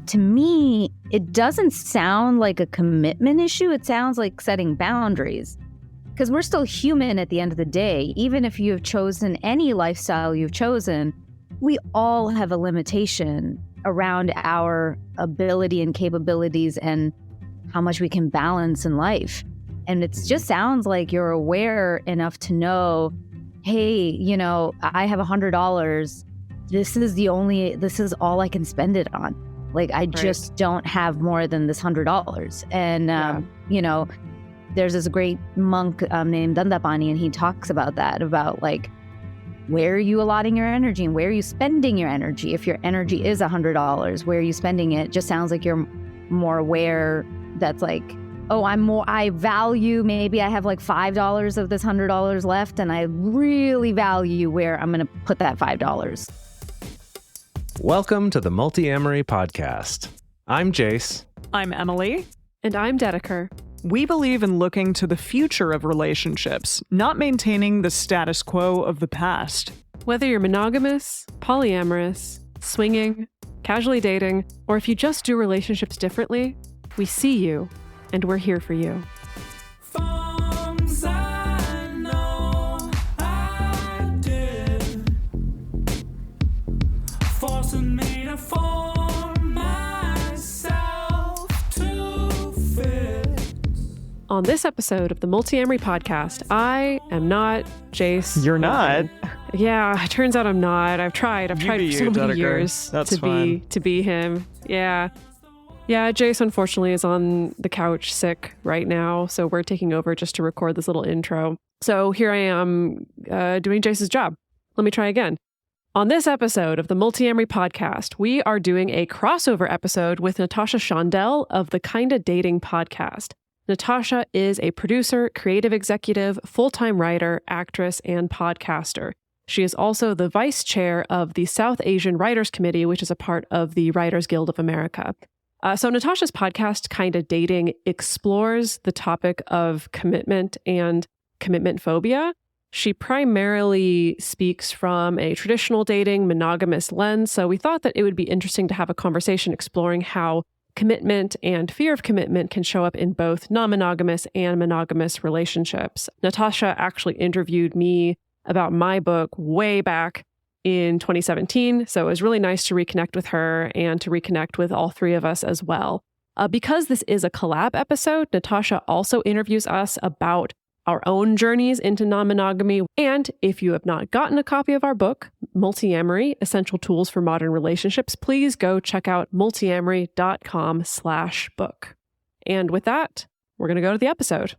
to me, it doesn't sound like a commitment issue. It sounds like setting boundaries. Because we're still human at the end of the day. Even if you have chosen any lifestyle you've chosen, we all have a limitation around our ability and capabilities and how much we can balance in life. And it just sounds like you're aware enough to know, hey, I have $100. This is all I can spend it on. Like, I just don't have more than this $100. And, there's this great monk named Dandapani, and he talks about that, about like, where are you allotting your energy and where are you spending your energy? If your energy is $100, where are you spending it? Just sounds like you're more aware. That's like, oh, I value, maybe I have like $5 of this $100 left, and I really value where I'm going to put that $5. Welcome to the Multiamory podcast. I'm Jase. I'm Emily. And I'm Dedeker. We believe in looking to the future of relationships, not maintaining the status quo of the past. Whether you're monogamous, polyamorous, swinging, casually dating, or if you just do relationships differently, we see you, and we're here for you. On this episode of the Multiamory podcast, I am not Jase. You're not? Yeah, it turns out I'm not. I've tried for so many Dedeker. years That's to be him. Yeah. Yeah, Jase unfortunately is on the couch sick right now, so we're taking over just to record this little intro. So here I am doing Jase's job. Let me try again. On this episode of the Multiamory podcast, we are doing a crossover episode with Natasha Chandel of the Kinda Dating podcast. Natasha is a producer, creative executive, full-time writer, actress, and podcaster. She is also the vice chair of the South Asian Writers Committee, which is a part of the Writers Guild of America. So Natasha's podcast, Kinda Dating, explores the topic of commitment and commitment-phobia. She primarily speaks from a traditional dating, monogamous lens, so we thought that it would be interesting to have a conversation exploring how commitment and fear of commitment can show up in both non-monogamous and monogamous relationships. Natasha actually interviewed me about my book way back in 2017, so it was really nice to reconnect with her and to reconnect with all three of us as well. Because this is a collab episode, Natasha also interviews us about our own journeys into non-monogamy. And if you have not gotten a copy of our book, Multiamory, Essential Tools for Modern Relationships, please go check out multiamory.com/book. And with that, we're going to go to the episode.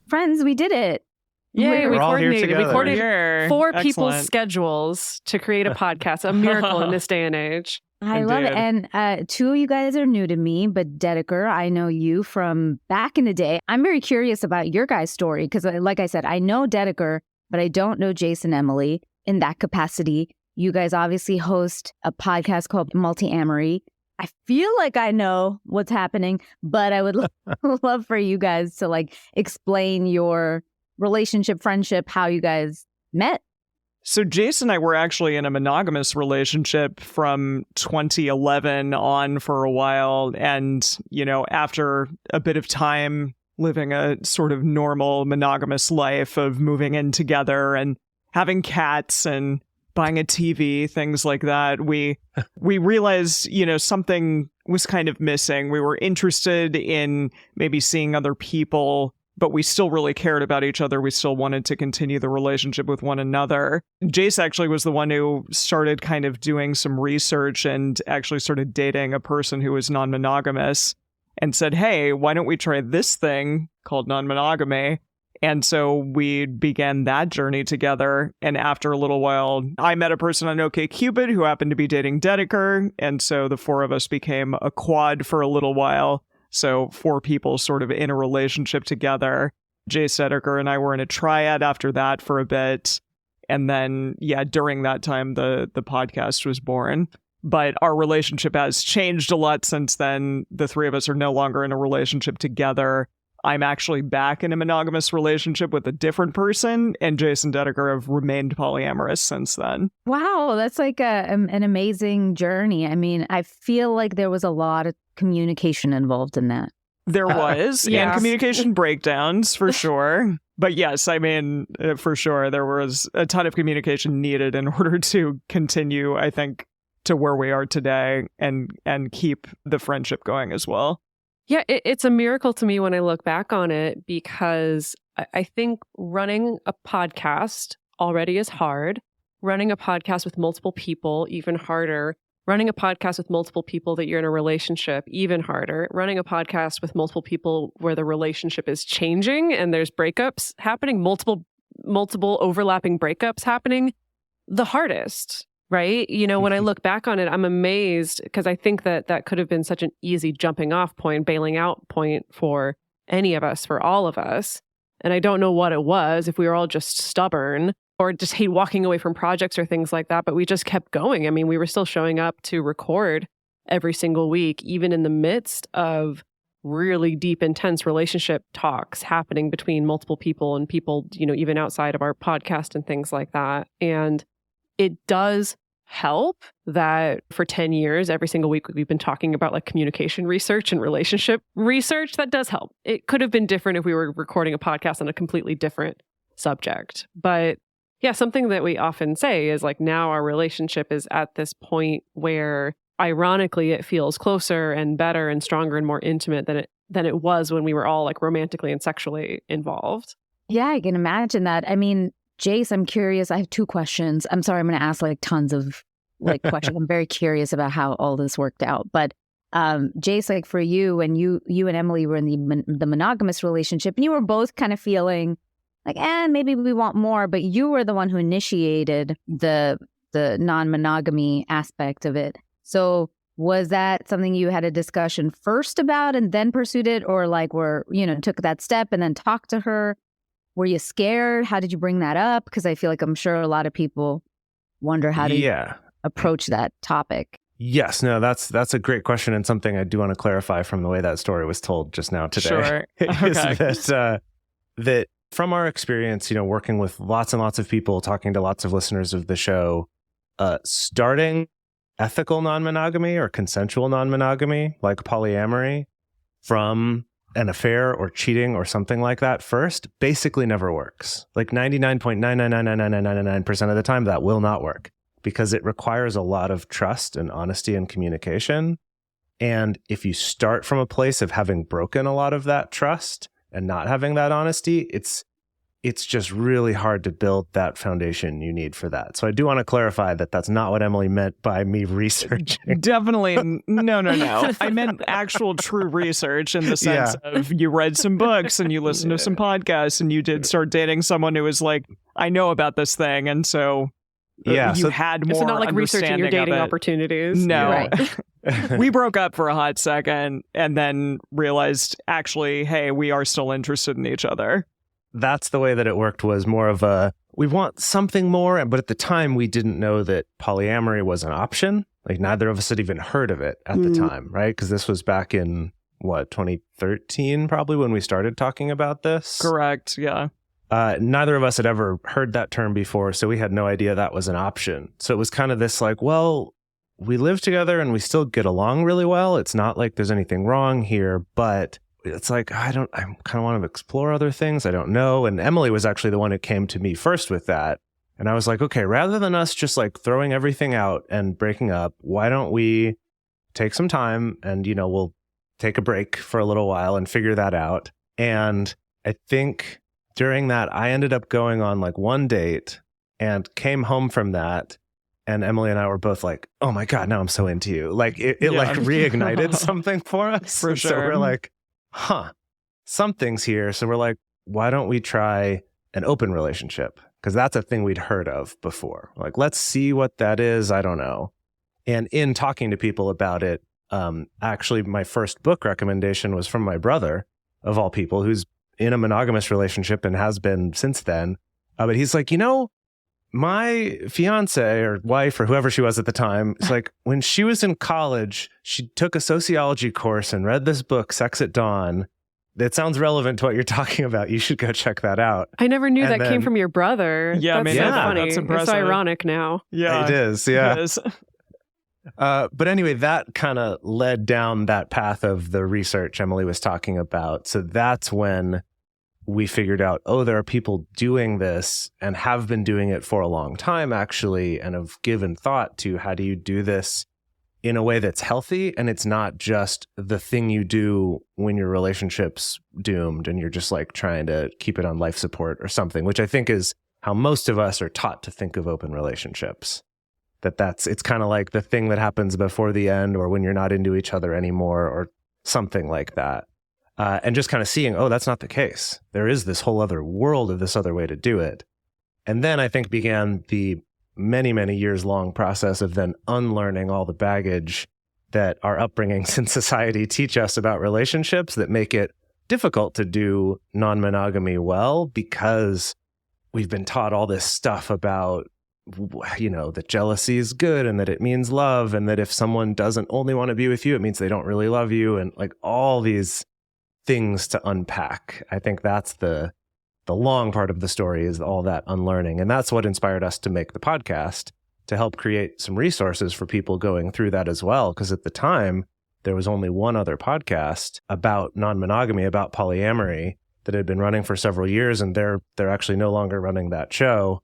Friends, we did it. Yay, we coordinated. We coordinated four Excellent. people's schedules to create a podcast. A miracle in this day and age. I love it. And two of you guys are new to me, but Dedeker, I know you from back in the day. I'm very curious about your guys' story because, like I said, I know Dedeker, but I don't know Jase and Emily in that capacity. You guys obviously host a podcast called Multiamory. I feel like I know what's happening, but I would love for you guys to like explain your relationship, friendship, how you guys met. So Jase and I were actually in a monogamous relationship from 2011 on for a while. And, after a bit of time living a sort of normal monogamous life of moving in together and having cats and buying a TV, things like that, we realized, something was kind of missing. We were interested in maybe seeing other people, but we still really cared about each other. We still wanted to continue the relationship with one another. Jase actually was the one who started kind of doing some research and actually started dating a person who was non-monogamous and said, hey, why don't we try this thing called non-monogamy? And so we began that journey together. And after a little while, I met a person on OkCupid who happened to be dating Dedeker. And so the four of us became a quad for a little while. So four people sort of in a relationship together. Jase, Dedeker, and I were in a triad after that for a bit. And then, during that time, the podcast was born. But our relationship has changed a lot since then. The three of us are no longer in a relationship together. I'm actually back in a monogamous relationship with a different person, and Jase and Dedeker have remained polyamorous since then. Wow, that's like an amazing journey. I mean, I feel like there was a lot of communication involved in that. There was, and communication breakdowns for sure. But yes, I mean, for sure, there was a ton of communication needed in order to continue, I think, to where we are today and keep the friendship going as well. Yeah, it's a miracle to me when I look back on it, because I think running a podcast already is hard. Running a podcast with multiple people, even harder. Running a podcast with multiple people that you're in a relationship, even harder. Running a podcast with multiple people where the relationship is changing and there's breakups happening, multiple overlapping breakups happening, the hardest. Right? You know, when I look back on it, I'm amazed, because I think that could have been such an easy jumping off point, bailing out point for any of us, for all of us. And I don't know what it was, if we were all just stubborn or just hate walking away from projects or things like that, but we just kept going. I mean, we were still showing up to record every single week, even in the midst of really deep, intense relationship talks happening between multiple people and people, you know, even outside of our podcast and things like that. And it does help that for 10 years, every single week, we've been talking about like communication research and relationship research. That does help. It could have been different if we were recording a podcast on a completely different subject. But yeah, something that we often say is like, now our relationship is at this point where ironically it feels closer and better and stronger and more intimate than it was when we were all like romantically and sexually involved. Yeah, I can imagine that. I mean, Jase, I'm curious. I have two questions. I'm sorry, I'm going to ask like tons of like questions. I'm very curious about how all this worked out. But Jase, like for you, and you and Emily were in the monogamous relationship, and you were both kind of feeling like, maybe we want more. But you were the one who initiated the non-monogamy aspect of it. So was that something you had a discussion first about and then pursued it, or like took that step and then talked to her? Were you scared? How did you bring that up? Because I feel like I'm sure a lot of people wonder how to approach that topic. Yes, no, that's a great question, and something I do want to clarify from the way that story was told just now today. Sure. Is that from our experience, working with lots and lots of people, talking to lots of listeners of the show, starting ethical non-monogamy or consensual non-monogamy, like polyamory, from an affair or cheating or something like that first basically never works. Like 99.9999999% of the time, that will not work, because it requires a lot of trust and honesty and communication. And if you start from a place of having broken a lot of that trust and not having that honesty, it's just really hard to build that foundation you need for that. So I do want to clarify that that's not what Emily meant by me researching. Definitely. No. I meant actual true research in the sense of you read some books and you listened to some podcasts and you did start dating someone who was like, I know about this thing. And so you had more it's not like researching your dating opportunities. No. Right. We broke up for a hot second and then realized, actually, hey, we are still interested in each other. That's the way that it worked, was more of we want something more. But at the time, we didn't know that polyamory was an option. Like neither of us had even heard of it at the time, right? Because this was back in, 2013, probably, when we started talking about this? Correct, yeah. Neither of us had ever heard that term before, so we had no idea that was an option. So it was kind of this like, well, we live together and we still get along really well. It's not like there's anything wrong here, but it's like, I kind of want to explore other things. I don't know. And Emily was actually the one who came to me first with that. And I was like, okay, rather than us just like throwing everything out and breaking up, why don't we take some time and, we'll take a break for a little while and figure that out. And I think during that, I ended up going on like one date and came home from that. And Emily and I were both like, oh my God, now I'm so into you. Like it like reignited something for us. For sure. So we're like, something's here. So we're like, why don't we try an open relationship? Because that's a thing we'd heard of before. Like, let's see what that is. I don't know. And in talking to people about it, actually, my first book recommendation was from my brother, of all people, who's in a monogamous relationship and has been since then. But he's like, my fiance or wife or whoever she was at the time, it's like when she was in college, she took a sociology course and read this book, Sex at Dawn, it sounds relevant to what you're talking about. You should go check that out. I never knew And that came then- from your brother. Yeah, that's so yeah, funny. that's It's impressive. so ironic now. Yeah, It is, yeah. it is. But anyway, that kind of led down that path of the research Emily was talking about. So that's when we figured out, oh, there are people doing this and have been doing it for a long time, actually, and have given thought to how do you do this in a way that's healthy, and it's not just the thing you do when your relationship's doomed and you're just like trying to keep it on life support or something, which I think is how most of us are taught to think of open relationships. It's kind of like the thing that happens before the end, or when you're not into each other anymore, or something like that. And just kind of seeing, oh, that's not the case. There is this whole other world of this other way to do it. And then I think began the many, many years long process of then unlearning all the baggage that our upbringings in society teach us about relationships that make it difficult to do non-monogamy well, because we've been taught all this stuff about, you know, that jealousy is good and that it means love, and that if someone doesn't only want to be with you, it means they don't really love you, and like all these things to unpack. I think that's the long part of the story, is all that unlearning. And that's what inspired us to make the podcast, to help create some resources for people going through that as well. Because at the time, there was only one other podcast about non-monogamy, about polyamory, that had been running for several years, and they're actually no longer running that show.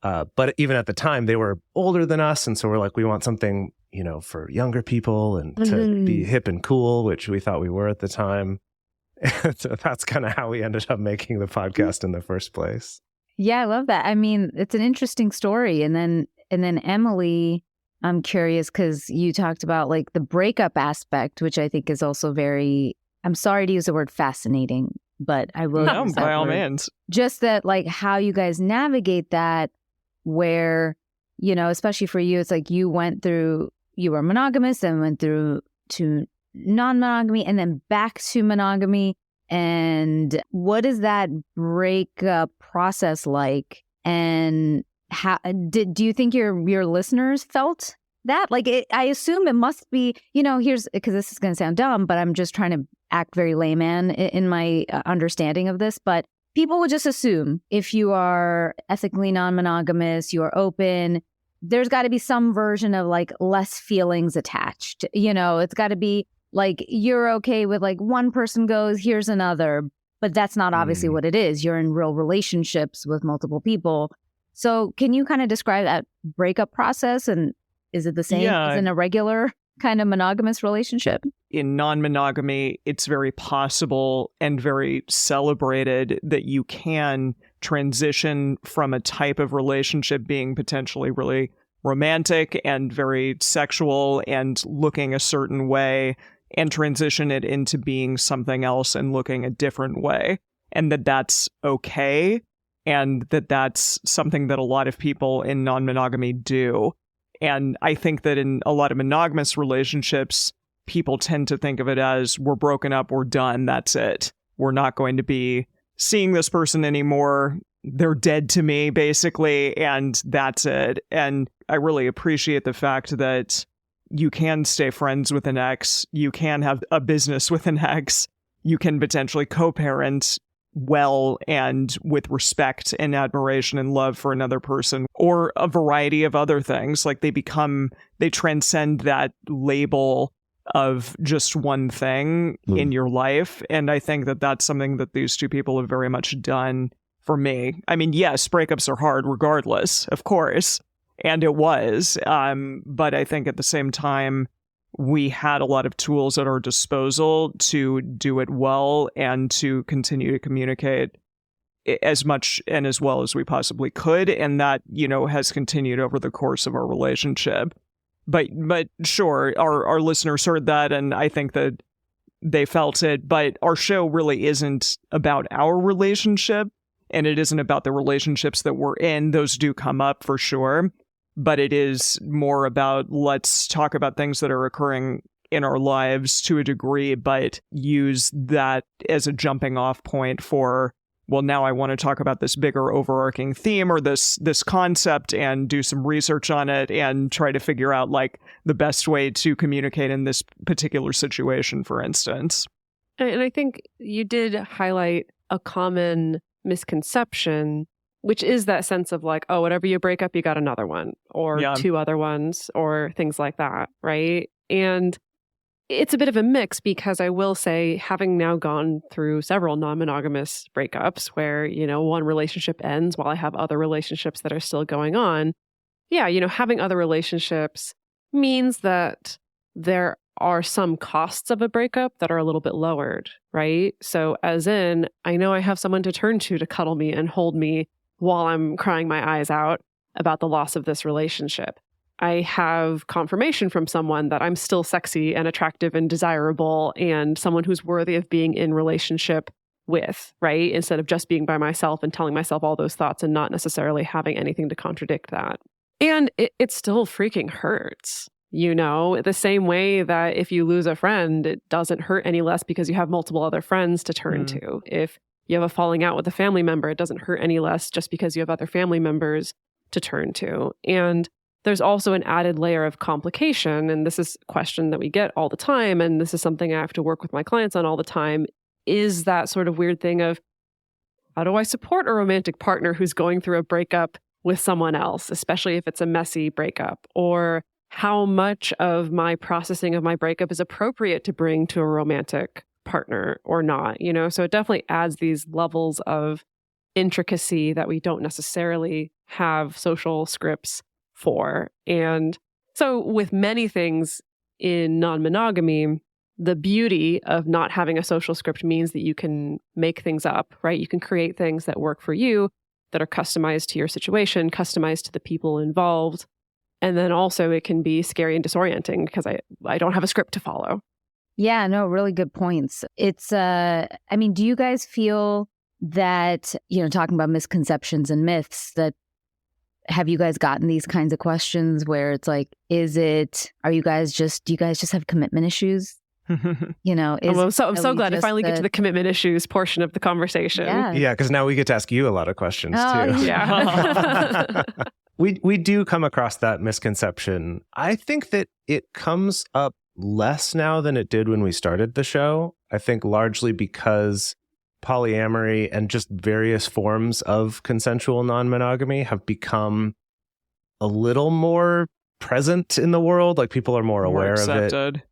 But even at the time, they were older than us, and so we're like, we want something, you know, for younger people and to be hip and cool, which we thought we were at the time. So that's kind of how we ended up making the podcast in the first place. Yeah, I love that. I mean, it's an interesting story. And then Emily, I'm curious because you talked about like the breakup aspect, which I think is also very, I'm sorry to use the word fascinating, but I will. No, use that by all word. means. Just that, like, how you guys navigate that, where, you know, especially for you, it's like you were monogamous and went through to non-monogamy and then back to monogamy. And what is that breakup process like? And how do you think your listeners felt that? Like, I assume it must be, you know, because this is going to sound dumb, but I'm just trying to act very layman in my understanding of this. But people would just assume if you are ethically non-monogamous, you are open, there's got to be some version of like less feelings attached. You know, it's got to be like you're okay with like one person goes, here's another, but that's not obviously what it is. You're in real relationships with multiple people. So can you kind of describe that breakup process, and is it the same as in a regular kind of monogamous relationship? In non-monogamy, it's very possible and very celebrated that you can transition from a type of relationship being potentially really romantic and very sexual and looking a certain way, and transition it into being something else and looking a different way. And that's okay. And that's something that a lot of people in non-monogamy do. And I think that in a lot of monogamous relationships, people tend to think of it as, we're broken up, we're done, that's it. We're not going to be seeing this person anymore. They're dead to me, basically, and that's it. And I really appreciate the fact that you can stay friends with an ex, you can have a business with an ex, you can potentially co-parent well and with respect and admiration and love for another person, or a variety of other things. Like they transcend that label of just one thing in your life. And I think that that's something that these two people have very much done for me. I mean, yes, breakups are hard regardless, of course. And it was. But I think at the same time, we had a lot of tools at our disposal to do it well and to continue to communicate as much and as well as we possibly could. And that, you know, has continued over the course of our relationship. But sure, our listeners heard that, and I think that they felt it. But our show really isn't about our relationship, and it isn't about the relationships that we're in. Those do come up for sure. But it is more about, let's talk about things that are occurring in our lives to a degree, but use that as a jumping off point for, well, now I want to talk about this bigger overarching theme or this concept and do some research on it and try to figure out like the best way to communicate in this particular situation, for instance. And I think you did highlight a common misconception, which is that sense of like, oh, whatever you break up, you got another one or two other ones or things like that, right? And it's a bit of a mix because I will say, having now gone through several non-monogamous breakups where, one relationship ends while I have other relationships that are still going on. Yeah, having other relationships means that there are some costs of a breakup that are a little bit lowered, right? So as in, I know I have someone to turn to cuddle me and hold me while I'm crying my eyes out about the loss of this relationship. I have confirmation from someone that I'm still sexy and attractive and desirable and someone who's worthy of being in relationship with, right? Instead of just being by myself and telling myself all those thoughts and not necessarily having anything to contradict that. And it still freaking hurts, the same way that if you lose a friend, it doesn't hurt any less because you have multiple other friends to turn to. If you have a falling out with a family member, it doesn't hurt any less just because you have other family members to turn to. And there's also an added layer of complication, and this is a question that we get all the time, and this is something I have to work with my clients on all the time, is that sort of weird thing of, how do I support a romantic partner who's going through a breakup with someone else, especially if it's a messy breakup? Or how much of my processing of my breakup is appropriate to bring to a romantic partner or not? So it definitely adds these levels of intricacy that we don't necessarily have social scripts for. And so with many things in non-monogamy, the beauty of not having a social script means that you can make things up, right? You can create things that work for you, that are customized to your situation, customized to the people involved. And then also it can be scary and disorienting because I don't have a script to follow. Yeah, no, really good points. It's, do you guys feel that, talking about misconceptions and myths, that have you guys gotten these kinds of questions where it's like, do you guys just have commitment issues? I'm so glad to finally get to the commitment issues portion of the conversation. Yeah, because now we get to ask you a lot of questions too. Yeah. We do come across that misconception. I think that it comes up less now than it did when we started the show. I think largely because polyamory and just various forms of consensual non-monogamy have become a little more present in the world. Like people are more aware accepted. Of it.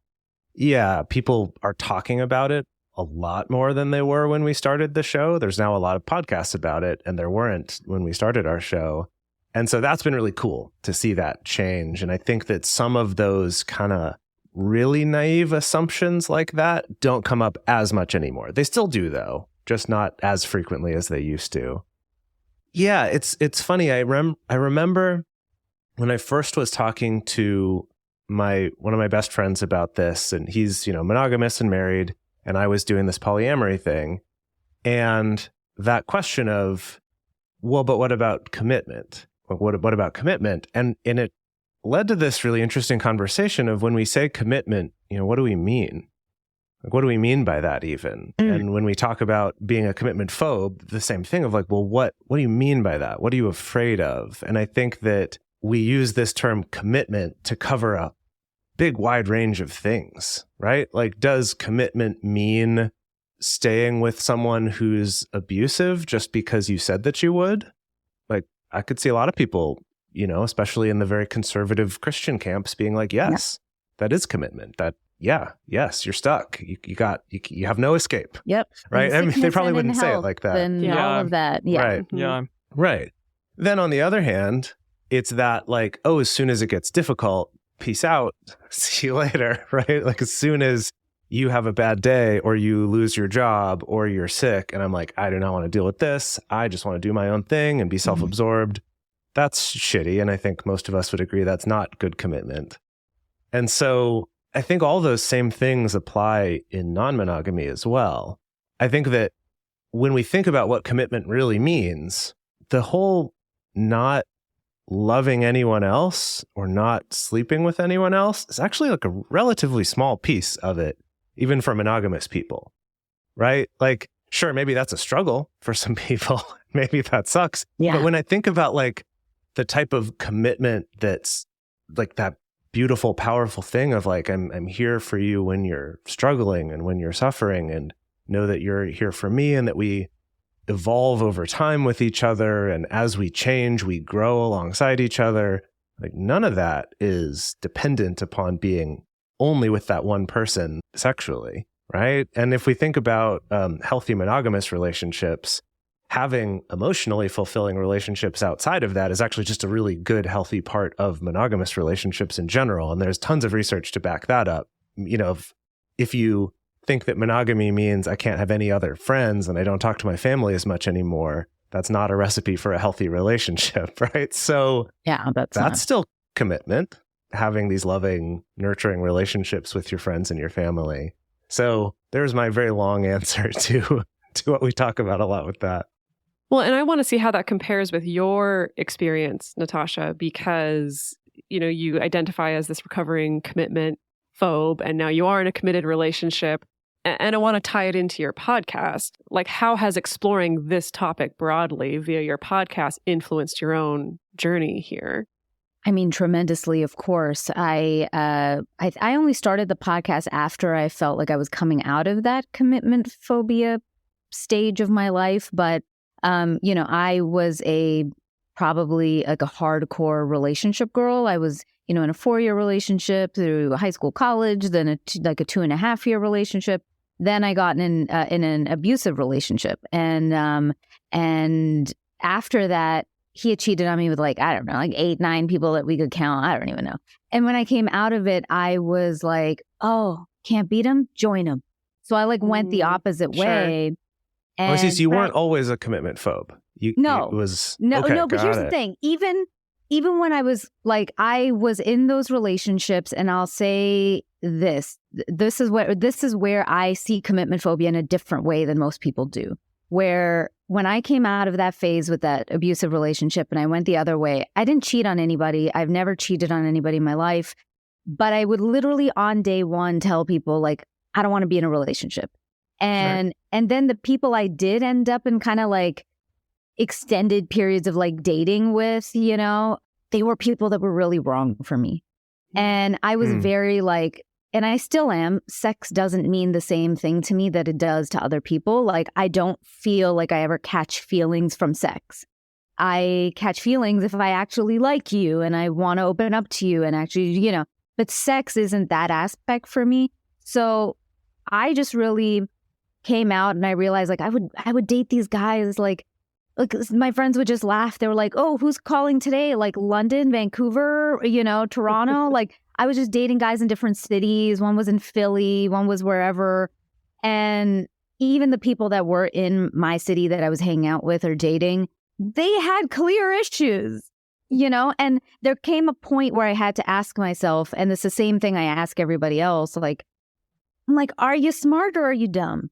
Yeah, people are talking about it a lot more than they were when we started the show. There's now a lot of podcasts about it, and there weren't when we started our show. And so that's been really cool to see that change. And I think that some of those kind of really naive assumptions like that don't come up as much anymore. They still do, though, just not as frequently as they used to. Yeah, it's funny. I remember when I first was talking to one of my best friends about this, and he's, monogamous and married, and I was doing this polyamory thing. And that question of, well, but what about commitment? What about commitment? And it led to this really interesting conversation of, when we say commitment, what do we mean? Like, what do we mean by that even? And when we talk about being a commitment phobe, the same thing of like, well, what do you mean by that? What are you afraid of? And I think that we use this term commitment to cover a big wide range of things, right? Like, does commitment mean staying with someone who's abusive just because you said that you would? Like, I could see a lot of people, especially in the very conservative Christian camps, being like, yes, that is commitment. Yes, you're stuck. You have no escape. Yep. Right. I mean, they probably wouldn't say it like that. And all of that. Yeah. Right. Yeah. Right. Then on the other hand, it's that like, oh, as soon as it gets difficult, peace out. See you later. Right. Like, as soon as you have a bad day or you lose your job or you're sick, and I'm like, I do not want to deal with this. I just want to do my own thing and be self-absorbed. That's shitty. And I think most of us would agree that's not good commitment. And so I think all those same things apply in non-monogamy as well. I think that when we think about what commitment really means, the whole not loving anyone else or not sleeping with anyone else is actually like a relatively small piece of it, even for monogamous people, right? Like, sure, maybe that's a struggle for some people. Maybe that sucks. Yeah. But when I think about like the type of commitment that's like that beautiful, powerful thing of like, I'm here for you when you're struggling and when you're suffering, and know that you're here for me, and that we evolve over time with each other. And as we change, we grow alongside each other. Like, none of that is dependent upon being only with that one person sexually, right? And if we think about healthy monogamous relationships, having emotionally fulfilling relationships outside of that is actually just a really good, healthy part of monogamous relationships in general. And there's tons of research to back that up. You know, if you think that monogamy means I can't have any other friends and I don't talk to my family as much anymore, that's not a recipe for a healthy relationship, right? So Yeah, that's still commitment, having these loving, nurturing relationships with your friends and your family. So there's my very long answer to what we talk about a lot with that. Well, and I want to see how that compares with your experience, Natasha, because, you know, you identify as this recovering commitment phobe, and now you are in a committed relationship. And I want to tie it into your podcast. Like, how has exploring this topic broadly via your podcast influenced your own journey here? I mean, tremendously, of course. I only started the podcast after I felt like I was coming out of that commitment phobia stage of my life. But, you know, I was probably like a hardcore relationship girl. I was, you know, in a 4-year relationship through high school, college, then a 2.5-year relationship. Then I got in an abusive relationship. And after that, he had cheated on me with like 8, 9 people that we could count. I don't even know. And when I came out of it, I was like, oh, can't beat him? Join him. So I like went the opposite way. And so you weren't always a commitment phobe. No, but here's the thing. Even when I was like, I was in those relationships, and I'll say this is where I see commitment phobia in a different way than most people do. Where when I came out of that phase with that abusive relationship and I went the other way, I didn't cheat on anybody. I've never cheated on anybody in my life. But I would literally on day one tell people like, I don't want to be in a relationship. And then the people I did end up in kind of like extended periods of like dating with, you know, they were people that were really wrong for me. And I was very like, and I still am, sex doesn't mean the same thing to me that it does to other people. Like, I don't feel like I ever catch feelings from sex. I catch feelings if I actually like you and I want to open up to you and actually, you know, but sex isn't that aspect for me. So I just really came out and I realized like I would date these guys like my friends would just laugh. They were like, oh, who's calling today? Like London, Vancouver, you know, Toronto. Like I was just dating guys in different cities. One was in Philly, one was wherever. And even the people that were in my city that I was hanging out with or dating, they had clear issues, you know? And there came a point where I had to ask myself, and it's the same thing I ask everybody else, like, I'm like, are you smart or are you dumb?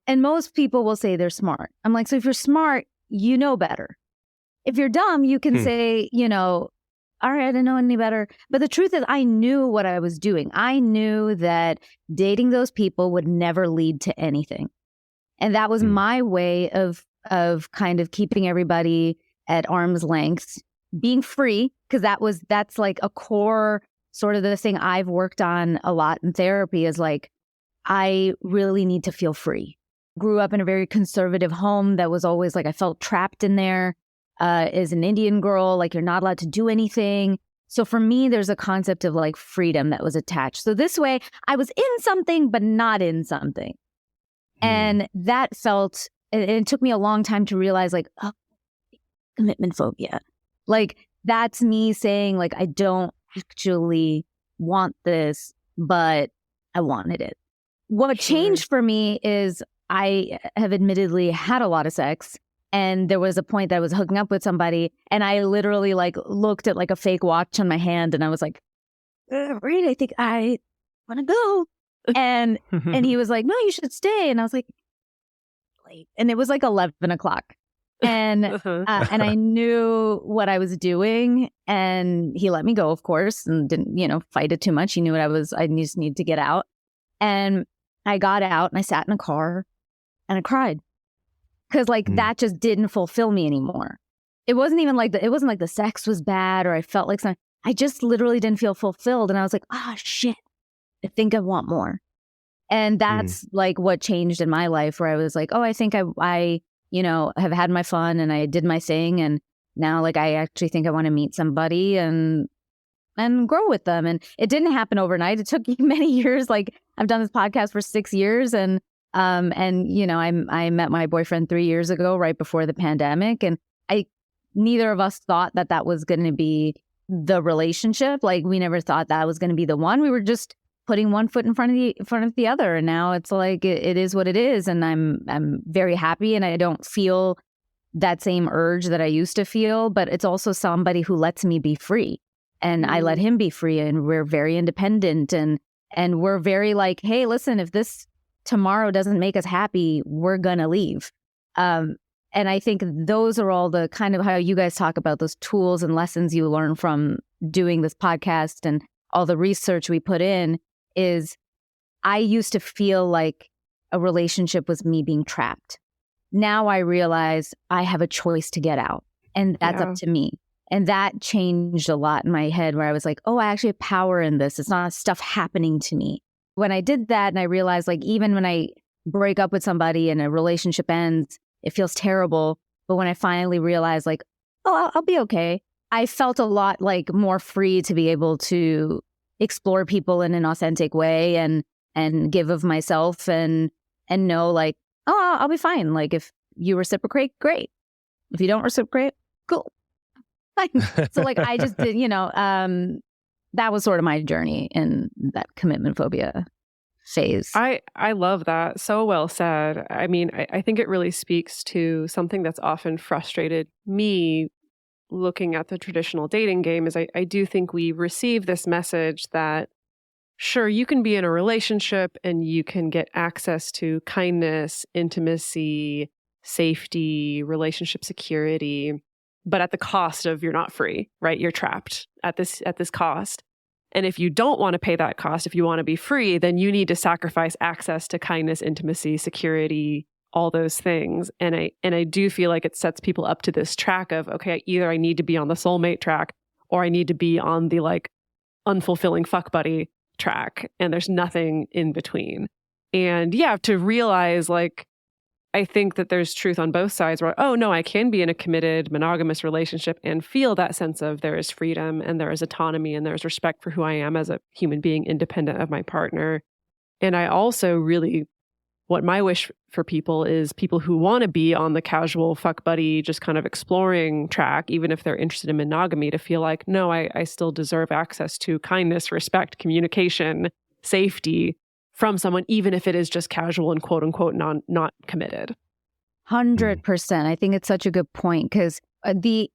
And most people will say they're smart. I'm like, so if you're smart, you know better. If you're dumb, you can say, you know, all right, I didn't know any better. But the truth is, I knew what I was doing. I knew that dating those people would never lead to anything. And that was my way of kind of keeping everybody at arm's length, being free, because that's like a core sort of the thing I've worked on a lot in therapy is like, I really need to feel free. Grew up in a very conservative home that was always like, I felt trapped in there. As an Indian girl, like you're not allowed to do anything. So for me, there's a concept of like freedom that was attached. So this way I was in something, but not in something. And that felt, and it took me a long time to realize like, oh, commitment phobia. Like that's me saying like, I don't actually want this, but I wanted it. What changed for me is I have admittedly had a lot of sex. And there was a point that I was hooking up with somebody and I literally like looked at like a fake watch on my hand and I was like, Reed, I think I want to go. And he was like, no, you should stay. And I was like, late. And it was like 11 o'clock. And and I knew what I was doing. And he let me go, of course, and didn't, you know, fight it too much. He knew what I just needed to get out. And I got out and I sat in a car and I cried. Because like that just didn't fulfill me anymore. It wasn't even like it wasn't like the sex was bad or I felt like something. I just literally didn't feel fulfilled. And I was like, shit, I think I want more. And that's like what changed in my life, where I was like, I think I have had my fun and I did my thing. And now like, I actually think I want to meet somebody and grow with them. And it didn't happen overnight. It took me many years. Like I've done this podcast for 6 years and I met my boyfriend 3 years ago, right before the pandemic. And neither of us thought that was going to be the relationship. Like we never thought that was going to be the one. We were just putting one foot in front of the other. And now it's like, it is what it is. And I'm very happy. And I don't feel that same urge that I used to feel, but it's also somebody who lets me be free. And I let him be free, and we're very independent, and we're very like, hey, listen, if this tomorrow doesn't make us happy, we're gonna leave. And I think those are all the kind of how you guys talk about those tools and lessons you learn from doing this podcast and all the research we put in. Is I used to feel like a relationship was me being trapped. Now I realize I have a choice to get out, and that's up to me. And that changed a lot in my head, where I was like, I actually have power in this. It's not stuff happening to me. When I did that, and I realized like, even when I break up with somebody and a relationship ends, it feels terrible. But when I finally realized like, I'll be okay, I felt a lot like more free to be able to explore people in an authentic way and give of myself and know like, I'll be fine. Like if you reciprocate, great. If you don't reciprocate, cool. So like I just did, that was sort of my journey in that commitment phobia phase. I love that. So well said. I mean, I think it really speaks to something that's often frustrated me looking at the traditional dating game. Is I do think we receive this message that, sure, you can be in a relationship and you can get access to kindness, intimacy, safety, relationship security, but at the cost of you're not free, right? You're trapped at this cost. And if you don't want to pay that cost, if you want to be free, then you need to sacrifice access to kindness, intimacy, security, all those things. And I do feel like it sets people up to this track of, okay, either I need to be on the soulmate track or I need to be on the like unfulfilling fuck buddy track. And there's nothing in between. And yeah, to realize like, I think that there's truth on both sides where, no, I can be in a committed monogamous relationship and feel that sense of there is freedom and there is autonomy and there's respect for who I am as a human being independent of my partner. And I also really, what my wish for people is people who want to be on the casual fuck buddy, just kind of exploring track, even if they're interested in monogamy, to feel like, no, I still deserve access to kindness, respect, communication, safety, from someone, even if it is just casual and quote unquote not committed. 100%. I think it's such a good point, because the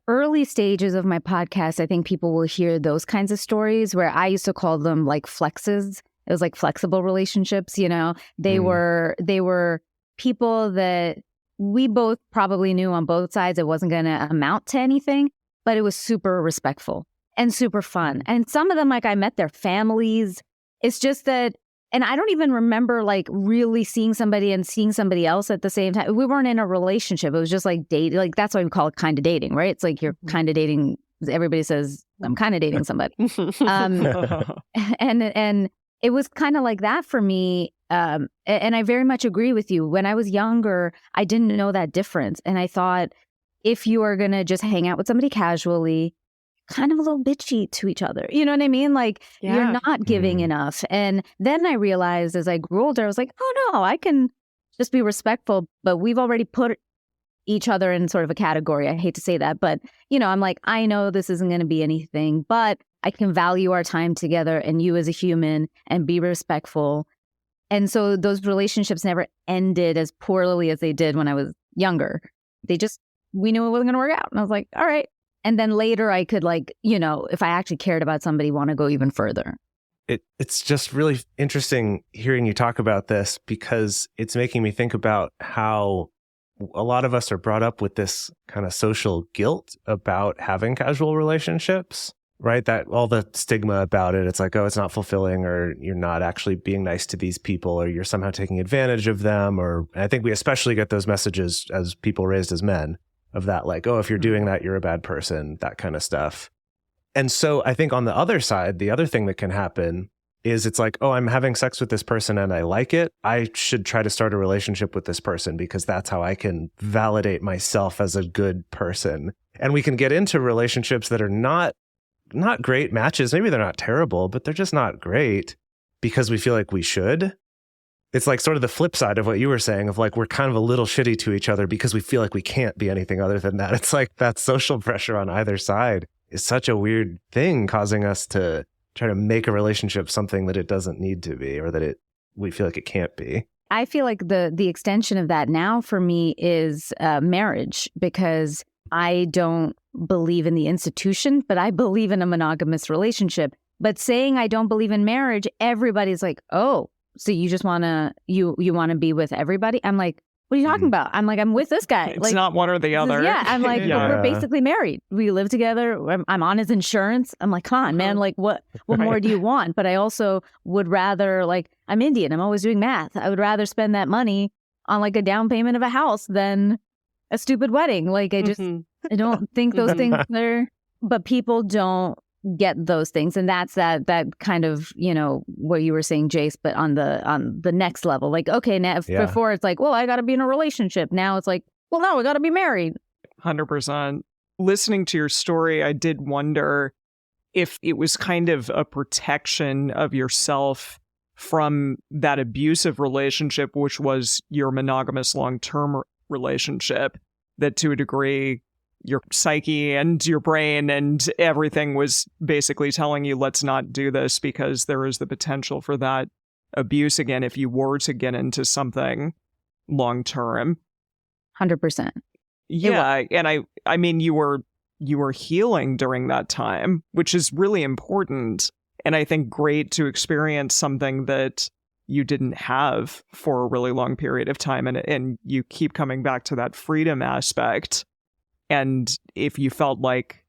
early stages of my podcast, I think people will hear those kinds of stories where I used to call them like flexes. It was like flexible relationships, They were people that we both probably knew on both sides it wasn't going to amount to anything, but it was super respectful and super fun. And some of them, like I met their families. It's just that, and I don't even remember like really seeing somebody and seeing somebody else at the same time. We weren't in a relationship. It was just like dating. Like that's why we call it kind of dating, right? It's like you're kind of dating. Everybody says I'm kind of dating somebody. And it was kind of like that for me. And I very much agree with you. When I was younger, I didn't know that difference. And I thought if you are going to just hang out with somebody casually, kind of a little bitchy to each other. You know what I mean? Like you're not giving enough. And then I realized as I grew older, I was like, oh no, I can just be respectful, but we've already put each other in sort of a category. I hate to say that, but I'm like, I know this isn't going to be anything, but I can value our time together and you as a human and be respectful. And so those relationships never ended as poorly as they did when I was younger. We knew it wasn't going to work out. And I was like, all right. And then later I could if I actually cared about somebody, want to go even further. It's just really interesting hearing you talk about this, because it's making me think about how a lot of us are brought up with this kind of social guilt about having casual relationships, right? That all the stigma about it, it's like, it's not fulfilling, or you're not actually being nice to these people, or you're somehow taking advantage of them. Or I think we especially get those messages as people raised as men of that, like, if you're doing that, you're a bad person, that kind of stuff. And so I think on the other side, the other thing that can happen is it's like, oh, I'm having sex with this person and I like it. I should try to start a relationship with this person because that's how I can validate myself as a good person. And we can get into relationships that are not great matches. Maybe they're not terrible, but they're just not great because we feel like we should. It's like sort of the flip side of what you were saying of like, we're kind of a little shitty to each other because we feel like we can't be anything other than that. It's like that social pressure on either side is such a weird thing, causing us to try to make a relationship something that it doesn't need to be, or that we feel like it can't be. I feel like the extension of that now for me is marriage, because I don't believe in the institution, but I believe in a monogamous relationship. But saying I don't believe in marriage, everybody's like, oh, so you just want to, you want to be with everybody? I'm like, what are you talking about? I'm like, I'm with this guy. It's like, not one or the other. Yeah, I'm like, Yeah. we're basically married. We live together. I'm on his insurance. I'm like, come on, man. Like, what more do you want? But I also would rather, like, I'm Indian. I'm always doing math. I would rather spend that money on like a down payment of a house than a stupid wedding. Like, I just, I don't think those things are, but people don't get those things. And that's that kind of, you know, what you were saying, Jase, but on the next level. Like, okay, now before it's like, well, I got to be in a relationship. Now it's like, well, no, we got to be married. 100%. Listening to your story, I did wonder if it was kind of a protection of yourself from that abusive relationship, which was your monogamous long-term relationship, that to a degree your psyche and your brain and everything was basically telling you, let's not do this because there is the potential for that abuse again if you were to get into something long term. 100%. Yeah, and I mean you were healing during that time, which is really important, and I think great to experience something that you didn't have for a really long period of time, and you keep coming back to that freedom aspect. And if you felt like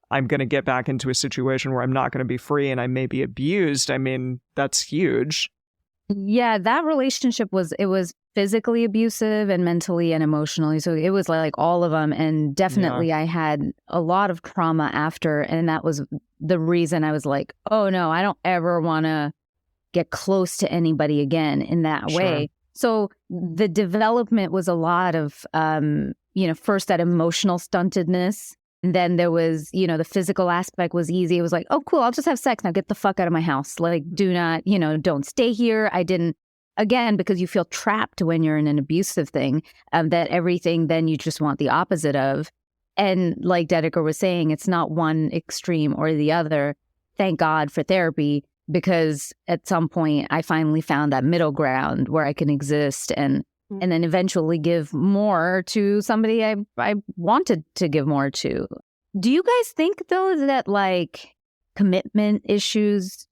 I'm going to get back into a situation where I'm not going to be free and I may be abused, I mean, that's huge. Yeah, that relationship was physically abusive and mentally and emotionally. So it was like all of them. And definitely I had a lot of trauma after. And that was the reason I was like, oh, no, I don't ever want to get close to anybody again in that way. So the development was a lot of, first that emotional stuntedness. And then there was, the physical aspect was easy. It was like, oh, cool, I'll just have sex now. Get the fuck out of my house. Like, do not, don't stay here. I didn't, again, because you feel trapped when you're in an abusive thing, that everything then you just want the opposite of. And like Dedeker was saying, it's not one extreme or the other. Thank God for therapy, because at some point I finally found that middle ground where I can exist and then eventually give more to somebody I wanted to give more to. Do you guys think, though, that like commitment issues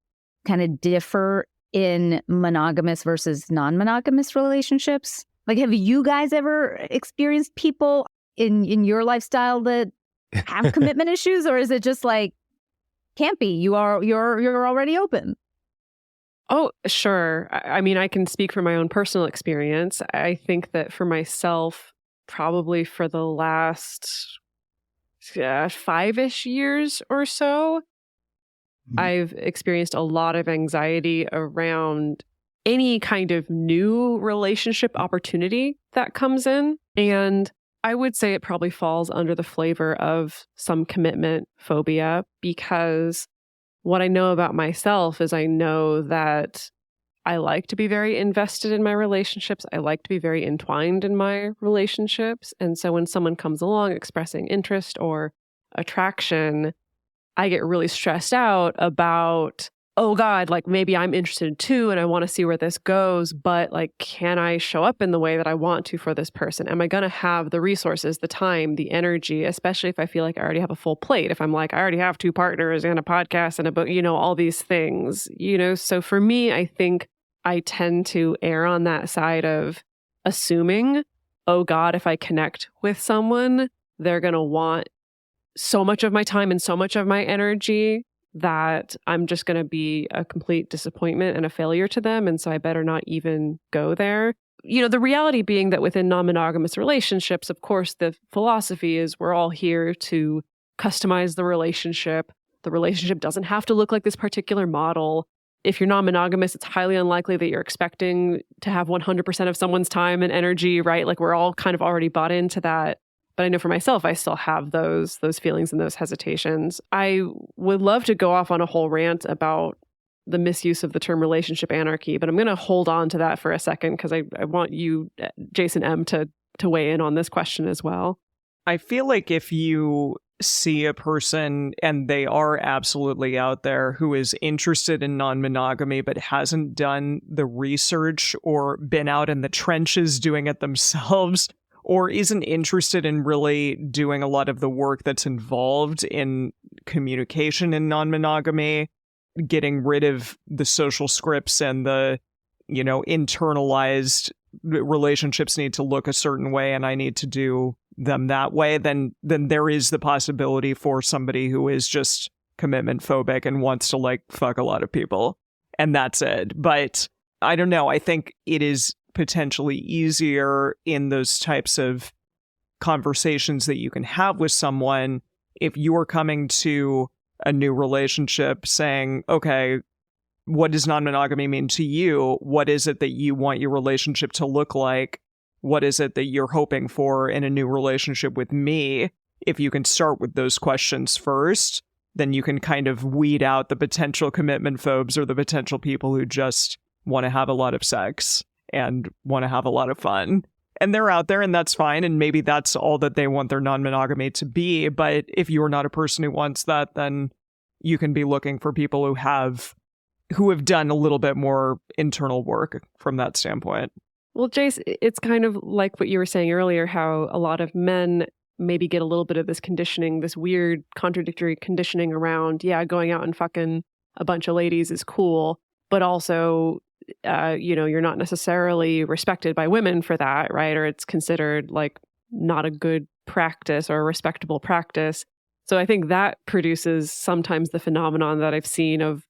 kind of differ in monogamous versus non-monogamous relationships? Like, have you guys ever experienced people in your lifestyle that have commitment issues, or is it just like, can't be, you're already open? Oh, sure. I mean, I can speak from my own personal experience. I think that for myself, probably for the last 5-ish years or so, I've experienced a lot of anxiety around any kind of new relationship opportunity that comes in. And I would say it probably falls under the flavor of some commitment phobia, because what I know about myself is I know that I like to be very invested in my relationships. I like to be very entwined in my relationships. And so when someone comes along expressing interest or attraction, I get really stressed out about, oh God, like maybe I'm interested too and I want to see where this goes, but like, can I show up in the way that I want to for this person? Am I going to have the resources, the time, the energy, especially if I feel like I already have a full plate? If I'm like, I already have 2 partners and a podcast and a book, all these things, So for me, I think I tend to err on that side of assuming, oh God, if I connect with someone, they're going to want so much of my time and so much of my energy that I'm just going to be a complete disappointment and a failure to them. And so I better not even go there. The reality being that within non-monogamous relationships, of course, the philosophy is we're all here to customize the relationship The relationship doesn't have to look like this particular model. If you're non-monogamous, it's highly unlikely that you're expecting to have 100% of someone's time and energy, right? Like we're all kind of already bought into that. But I know for myself, I still have those feelings and those hesitations. I would love to go off on a whole rant about the misuse of the term relationship anarchy, but I'm going to hold on to that for a second because I want you, Jason M., to weigh in on this question as well. I feel like if you see a person and they are absolutely out there who is interested in non-monogamy but hasn't done the research or been out in the trenches doing it themselves, or isn't interested in really doing a lot of the work that's involved in communication in non-monogamy, getting rid of the social scripts and the, internalized relationships need to look a certain way and I need to do them that way, then there is the possibility for somebody who is just commitment phobic and wants to like fuck a lot of people. And that's it. But I don't know. I think it is potentially easier in those types of conversations that you can have with someone if you're coming to a new relationship saying, okay, what does non-monogamy mean to you? What is it that you want your relationship to look like? What is it that you're hoping for in a new relationship with me? If you can start with those questions first, then you can kind of weed out the potential commitment phobes or the potential people who just want to have a lot of sex and want to have a lot of fun. And they're out there and that's fine. And maybe that's all that they want their non-monogamy to be. But if you're not a person who wants that, then you can be looking for people who have done a little bit more internal work from that standpoint. Well, Jase, it's kind of like what you were saying earlier, how a lot of men maybe get a little bit of this conditioning, this weird contradictory conditioning around, going out and fucking a bunch of ladies is cool, but also, you're not necessarily respected by women for that, right? Or it's considered like not a good practice or a respectable practice. So I think that produces sometimes the phenomenon that I've seen of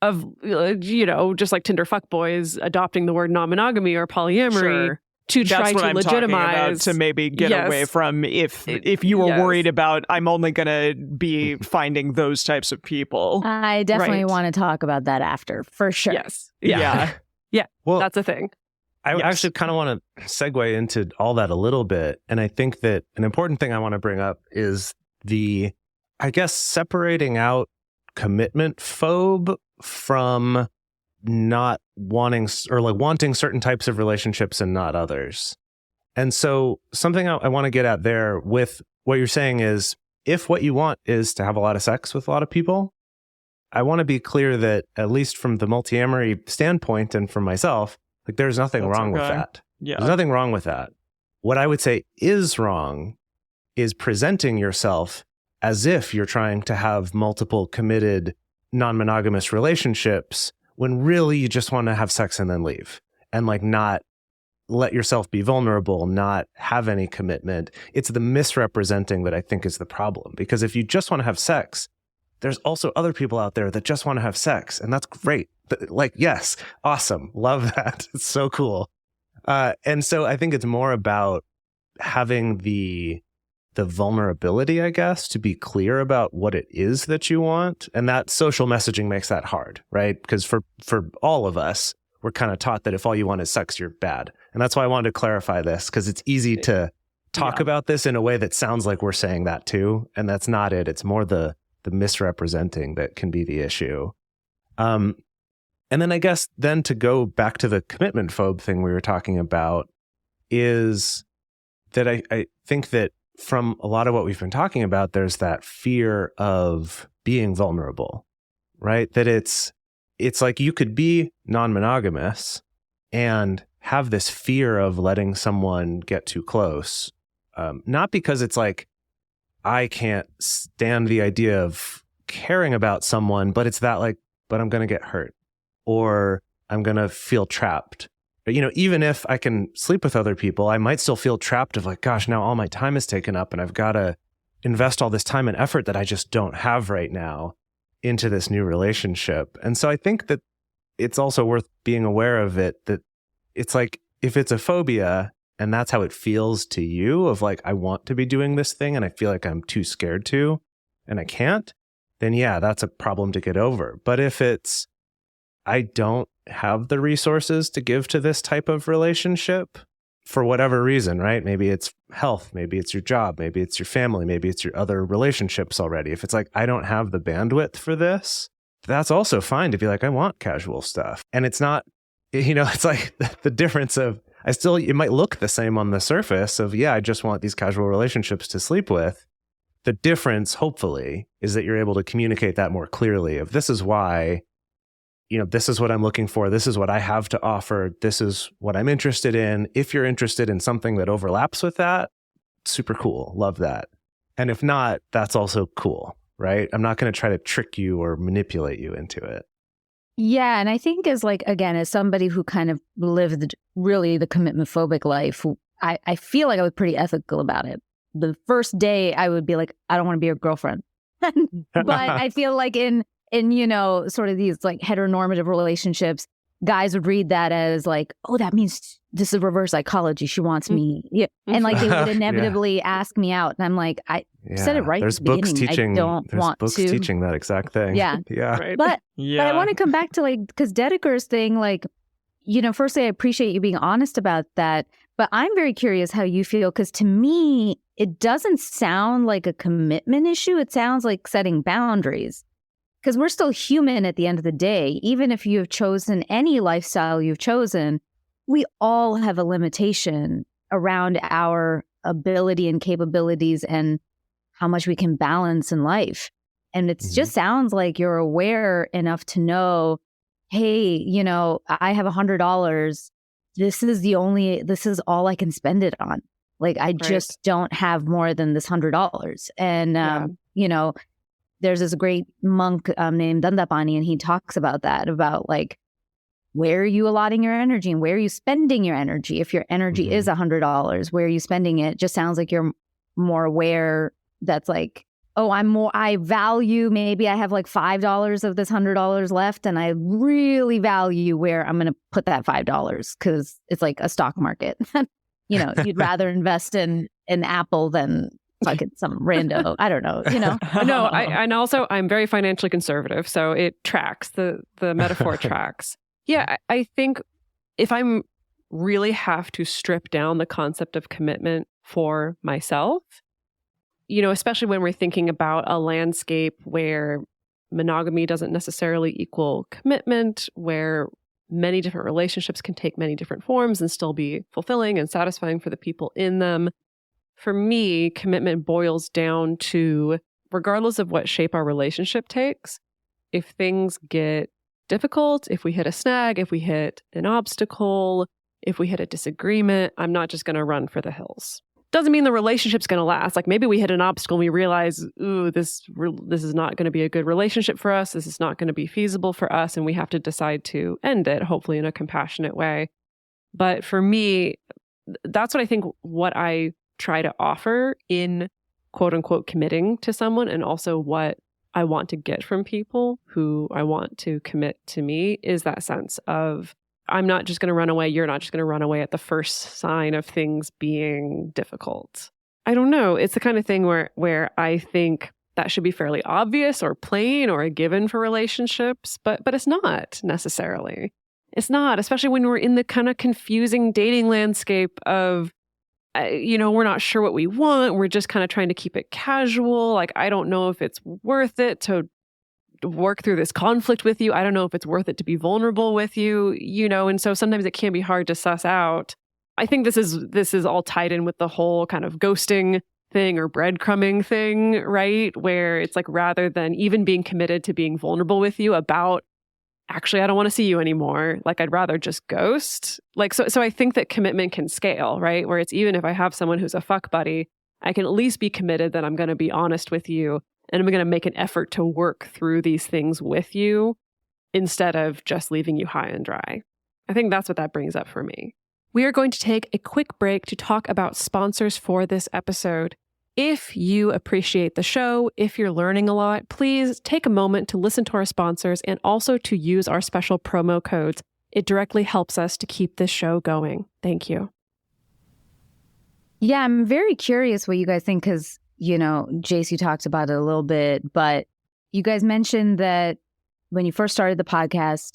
just like Tinder fuckboys adopting the word non-monogamy or polyamory to try That's what to I'm legitimize talking about, to maybe get away from if you were worried about I'm only going to be finding those types of people. I definitely want to talk about that after, for sure. Yes. Yeah. Well, that's a thing. I actually kind of want to segue into all that a little bit. And I think that an important thing I want to bring up is separating out commitment phobe from not wanting or like wanting certain types of relationships and not others. And so something I want to get at there with what you're saying is, if what you want is to have a lot of sex with a lot of people, I want to be clear that at least from the multiamory standpoint and from myself, like there's nothing wrong with that. Yeah. There's nothing wrong with that. What I would say is wrong is presenting yourself as if you're trying to have multiple committed non-monogamous relationships when really you just want to have sex and then leave and like not let yourself be vulnerable, not have any commitment. It's the misrepresenting that I think is the problem, because if you just want to have sex, there's also other people out there that just want to have sex, and that's great. Like, yes, awesome. Love that. It's so cool. And so I think it's more about having the vulnerability, I guess, to be clear about what it is that you want. And that social messaging makes that hard, right? Because for all of us, we're kind of taught that if all you want is sex, you're bad. And that's why I wanted to clarify this, because it's easy to talk about this in a way that sounds like we're saying that too. And that's not it. It's more the misrepresenting that can be the issue. And then I guess then to go back to the commitment phobe thing we were talking about is that I think that from a lot of what we've been talking about, there's that fear of being vulnerable, right? That it's like you could be non-monogamous and have this fear of letting someone get too close. Not because it's like, I can't stand the idea of caring about someone, but it's that like, but I'm going to get hurt or I'm going to feel trapped. But, even if I can sleep with other people, I might still feel trapped of like, gosh, now all my time is taken up and I've got to invest all this time and effort that I just don't have right now into this new relationship. And so I think that it's also worth being aware of it, that it's like, if it's a phobia and that's how it feels to you of like, I want to be doing this thing and I feel like I'm too scared to, and I can't, then yeah, that's a problem to get over. But if it's, I don't have the resources to give to this type of relationship for whatever reason, right? Maybe it's health, maybe it's your job, maybe it's your family, maybe it's your other relationships already. If it's like, I don't have the bandwidth for this, that's also fine to be like, I want casual stuff. And it's not, it's like the difference of, it might look the same on the surface of, yeah, I just want these casual relationships to sleep with. The difference, hopefully, is that you're able to communicate that more clearly of this is why, this is what I'm looking for. This is what I have to offer. This is what I'm interested in. If you're interested in something that overlaps with that, super cool. Love that. And if not, that's also cool, right? I'm not going to try to trick you or manipulate you into it. Yeah. And I think as somebody who kind of lived really the commitment phobic life, I feel like I was pretty ethical about it. The first day I would be like, I don't want to be your girlfriend. But I feel like in sort of these like heteronormative relationships, guys would read that as like, oh, that means this is reverse psychology. She wants me. Yeah. And like they would inevitably ask me out. And I'm like, I said it right there's at the books beginning. teaching, I don't there's want books to. teaching that exact thing. Yeah. Yeah. Right. But I want to come back to because Dedeker's thing, firstly, I appreciate you being honest about that. But I'm very curious how you feel, because to me, it doesn't sound like a commitment issue. It sounds like setting boundaries, because we're still human at the end of the day. Even if you have chosen any lifestyle you've chosen, we all have a limitation around our ability and capabilities and how much we can balance in life. And it just sounds like you're aware enough to know, hey, I have $100. This is all I can spend it on. Like, I just don't have more than this $100. And, there's this great monk named Dandapani, and he talks about that, about like, where are you allotting your energy and where are you spending your energy? If your energy is $100, where are you spending it? Just sounds like you're more aware. That's like, oh, I value, maybe I have like $5 of this $100 left, and I really value where I'm going to put that $5 because it's like a stock market. You'd rather invest in Apple than fucking some rando. I don't know, No, and also I'm very financially conservative, so it tracks. The metaphor tracks. Yeah, I think if I'm really have to strip down the concept of commitment for myself, especially when we're thinking about a landscape where monogamy doesn't necessarily equal commitment, where many different relationships can take many different forms and still be fulfilling and satisfying for the people in them. For me, commitment boils down to, regardless of what shape our relationship takes, if things get difficult, if we hit a snag, if we hit an obstacle, if we hit a disagreement, I'm not just going to run for the hills. Doesn't mean the relationship's going to last. Like, maybe we hit an obstacle and we realize, ooh, this is not going to be a good relationship for us. This is not going to be feasible for us. And we have to decide to end it, hopefully in a compassionate way. But for me, that's what I think what I try to offer in quote unquote committing to someone, and also what I want to get from people who I want to commit to me, is that sense of, I'm not just going to run away. You're not just going to run away at the first sign of things being difficult. I don't know. It's the kind of thing where I think that should be fairly obvious or plain or a given for relationships, but it's not necessarily. It's not, especially when we're in the kind of confusing dating landscape of, we're not sure what we want. We're just kind of trying to keep it casual. Like, I don't know if it's worth it to work through this conflict with you. I don't know if it's worth it to be vulnerable with you, and so sometimes it can be hard to suss out. I think this is all tied in with the whole kind of ghosting thing or breadcrumbing thing, right? Where it's like, rather than even being committed to being vulnerable with you about, actually, I don't want to see you anymore. Like, I'd rather just ghost. Like, so I think that commitment can scale, right? Where it's, even if I have someone who's a fuck buddy, I can at least be committed that I'm going to be honest with you. And I'm going to make an effort to work through these things with you instead of just leaving you high and dry. I think that's what that brings up for me. We are going to take a quick break to talk about sponsors for this episode. If you appreciate the show, if you're learning a lot, please take a moment to listen to our sponsors and also to use our special promo codes. It directly helps us to keep this show going. Thank you. Yeah, I'm very curious what you guys think, because Jase, you talked about it a little bit, but you guys mentioned that when you first started the podcast,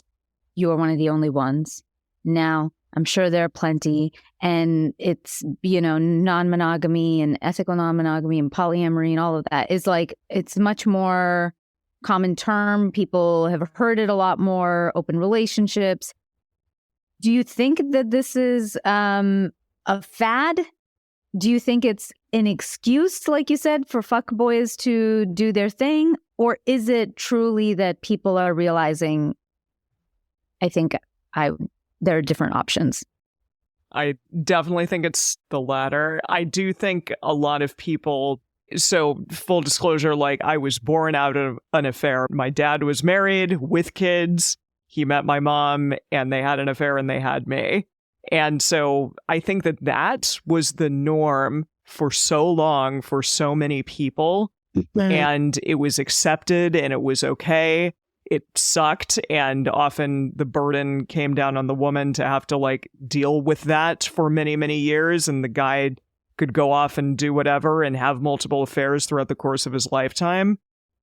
you were one of the only ones. Now, I'm sure there are plenty. And it's, non-monogamy and ethical non-monogamy and polyamory and all of that is like, it's much more common term. People have heard it a lot more, open relationships. Do you think that this is a fad? Do you think it's an excuse, like you said, for fuckboys to do their thing? Or is it truly that people are realizing, there are different options? I definitely think it's the latter. I do think a lot of people, so full disclosure, like I was born out of an affair. My dad was married with kids. He met my mom and they had an affair and they had me. And so I think that was the norm for so long for so many people. And it was accepted and it was okay. It sucked, and often the burden came down on the woman to have to like deal with that for many, many years, and the guy could go off and do whatever and have multiple affairs throughout the course of his lifetime.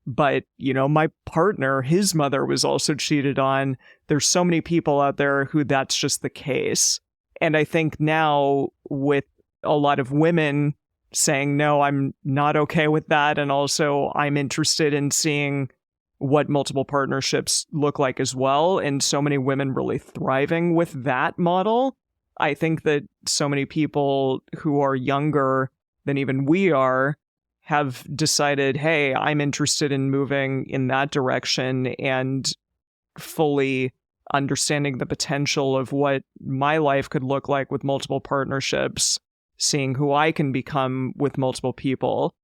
But, my partner, his mother was also cheated on. There's so many people out there who that's just the case. And I think now with a lot of women saying, no, I'm not okay with that, and also I'm interested in seeing what multiple partnerships look like as well, and so many women really thriving with that model. I think that so many people who are younger than even we are have decided, hey, I'm interested in moving in that direction and fully understanding the potential of what my life could look like with multiple partnerships, seeing who I can become with multiple people.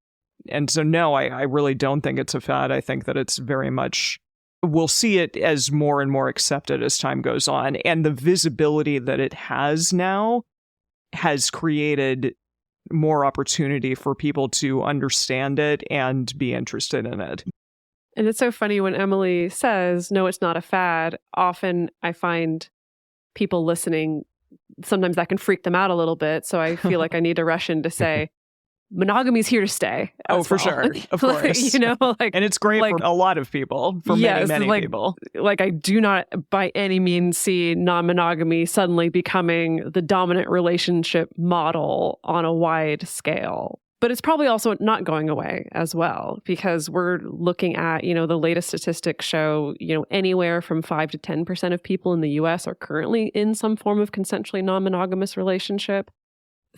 And so, no, I really don't think it's a fad. I think that it's very much, we'll see it as more and more accepted as time goes on. And the visibility that it has now has created more opportunity for people to understand it and be interested in it. And it's so funny when Emily says, no, it's not a fad. Often I find people listening, sometimes that can freak them out a little bit. So I feel like I need to rush in to say, monogamy is here to stay. Oh, for sure. Of course. And it's great for a lot of people, for many people. Like, I do not by any means see non-monogamy suddenly becoming the dominant relationship model on a wide scale. But it's probably also not going away as well, because we're looking at, the latest statistics show, anywhere from 5 to 10% of people in the US are currently in some form of consensually non-monogamous relationship.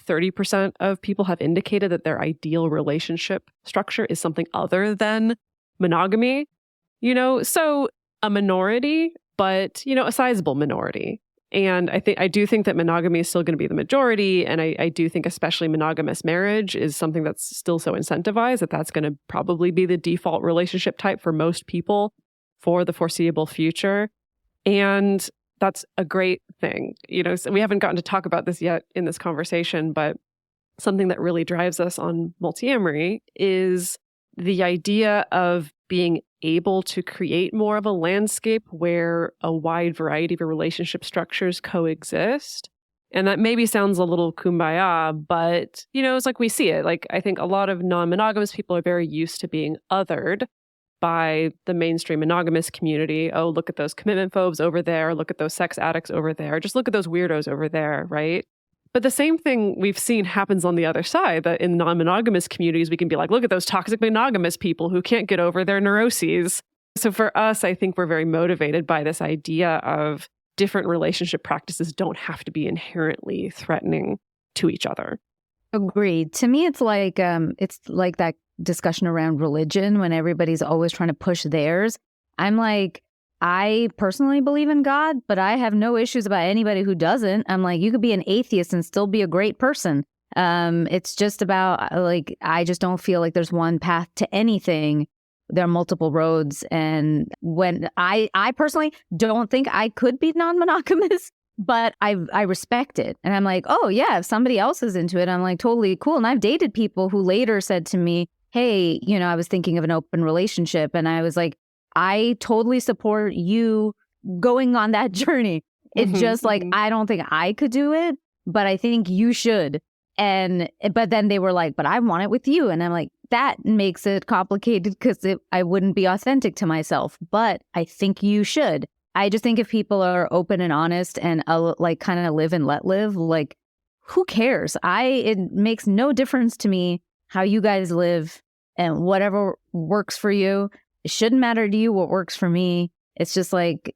30% of people have indicated that their ideal relationship structure is something other than monogamy, so a minority, but, a sizable minority. And I do think that monogamy is still going to be the majority. And I do think especially monogamous marriage is something that's still so incentivized that's going to probably be the default relationship type for most people for the foreseeable future. And that's a great thing. So we haven't gotten to talk about this yet in this conversation, but something that really drives us on Multiamory is the idea of being able to create more of a landscape where a wide variety of relationship structures coexist. And that maybe sounds a little kumbaya, but, it's like we see it. Like, I think a lot of non-monogamous people are very used to being othered by the mainstream monogamous community. Oh, look at those commitment phobes over there. Look at those sex addicts over there. Just look at those weirdos over there, right? But the same thing we've seen happens on the other side, that in non-monogamous communities, we can be like, look at those toxic monogamous people who can't get over their neuroses. So for us, I think we're very motivated by this idea of different relationship practices don't have to be inherently threatening to each other. Agreed. To me, it's like that discussion around religion when everybody's always trying to push theirs. I'm like, I personally believe in God, but I have no issues about anybody who doesn't. I'm like, you could be an atheist and still be a great person. It's just about like, I just don't feel like there's one path to anything. There are multiple roads. And when I personally don't think I could be non-monogamous, but I respect it. And I'm like, oh yeah, if somebody else is into it, I'm like, totally cool. And I've dated people who later said to me, hey, I was thinking of an open relationship. And I was like, I totally support you going on that journey. It's just like, I don't think I could do it, but I think you should. But then they were like, but I want it with you. And I'm like, that makes it complicated because I wouldn't be authentic to myself. But I think you should. I just think if people are open and honest and like kind of live and let live, like who cares? It makes no difference to me how you guys live and whatever works for you. It shouldn't matter to you what works for me. It's just like,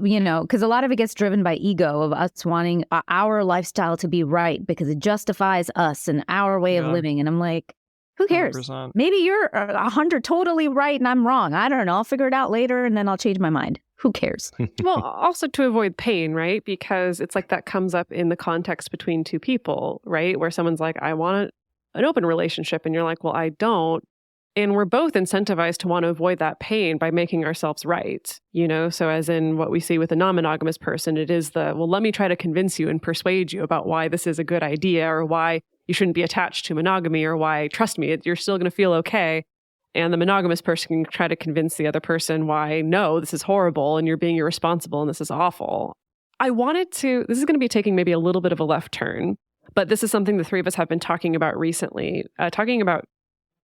because a lot of it gets driven by ego of us wanting our lifestyle to be right because it justifies us and our way of living. And I'm like, who cares? 100%. Maybe you're 100 totally right and I'm wrong. I don't know. I'll figure it out later and then I'll change my mind. Who cares? Well, also to avoid pain, right? Because it's like that comes up in the context between two people, right? Where someone's like, I want an open relationship. And you're like, well, I don't. And we're both incentivized to want to avoid that pain by making ourselves right, So as in what we see with a non-monogamous person, it is let me try to convince you and persuade you about why this is a good idea or why you shouldn't be attached to monogamy or why, trust me, you're still going to feel okay. And the monogamous person can try to convince the other person why, no, this is horrible and you're being irresponsible and this is awful. This is going to be taking maybe a little bit of a left turn, but this is something the three of us have been talking about recently, talking about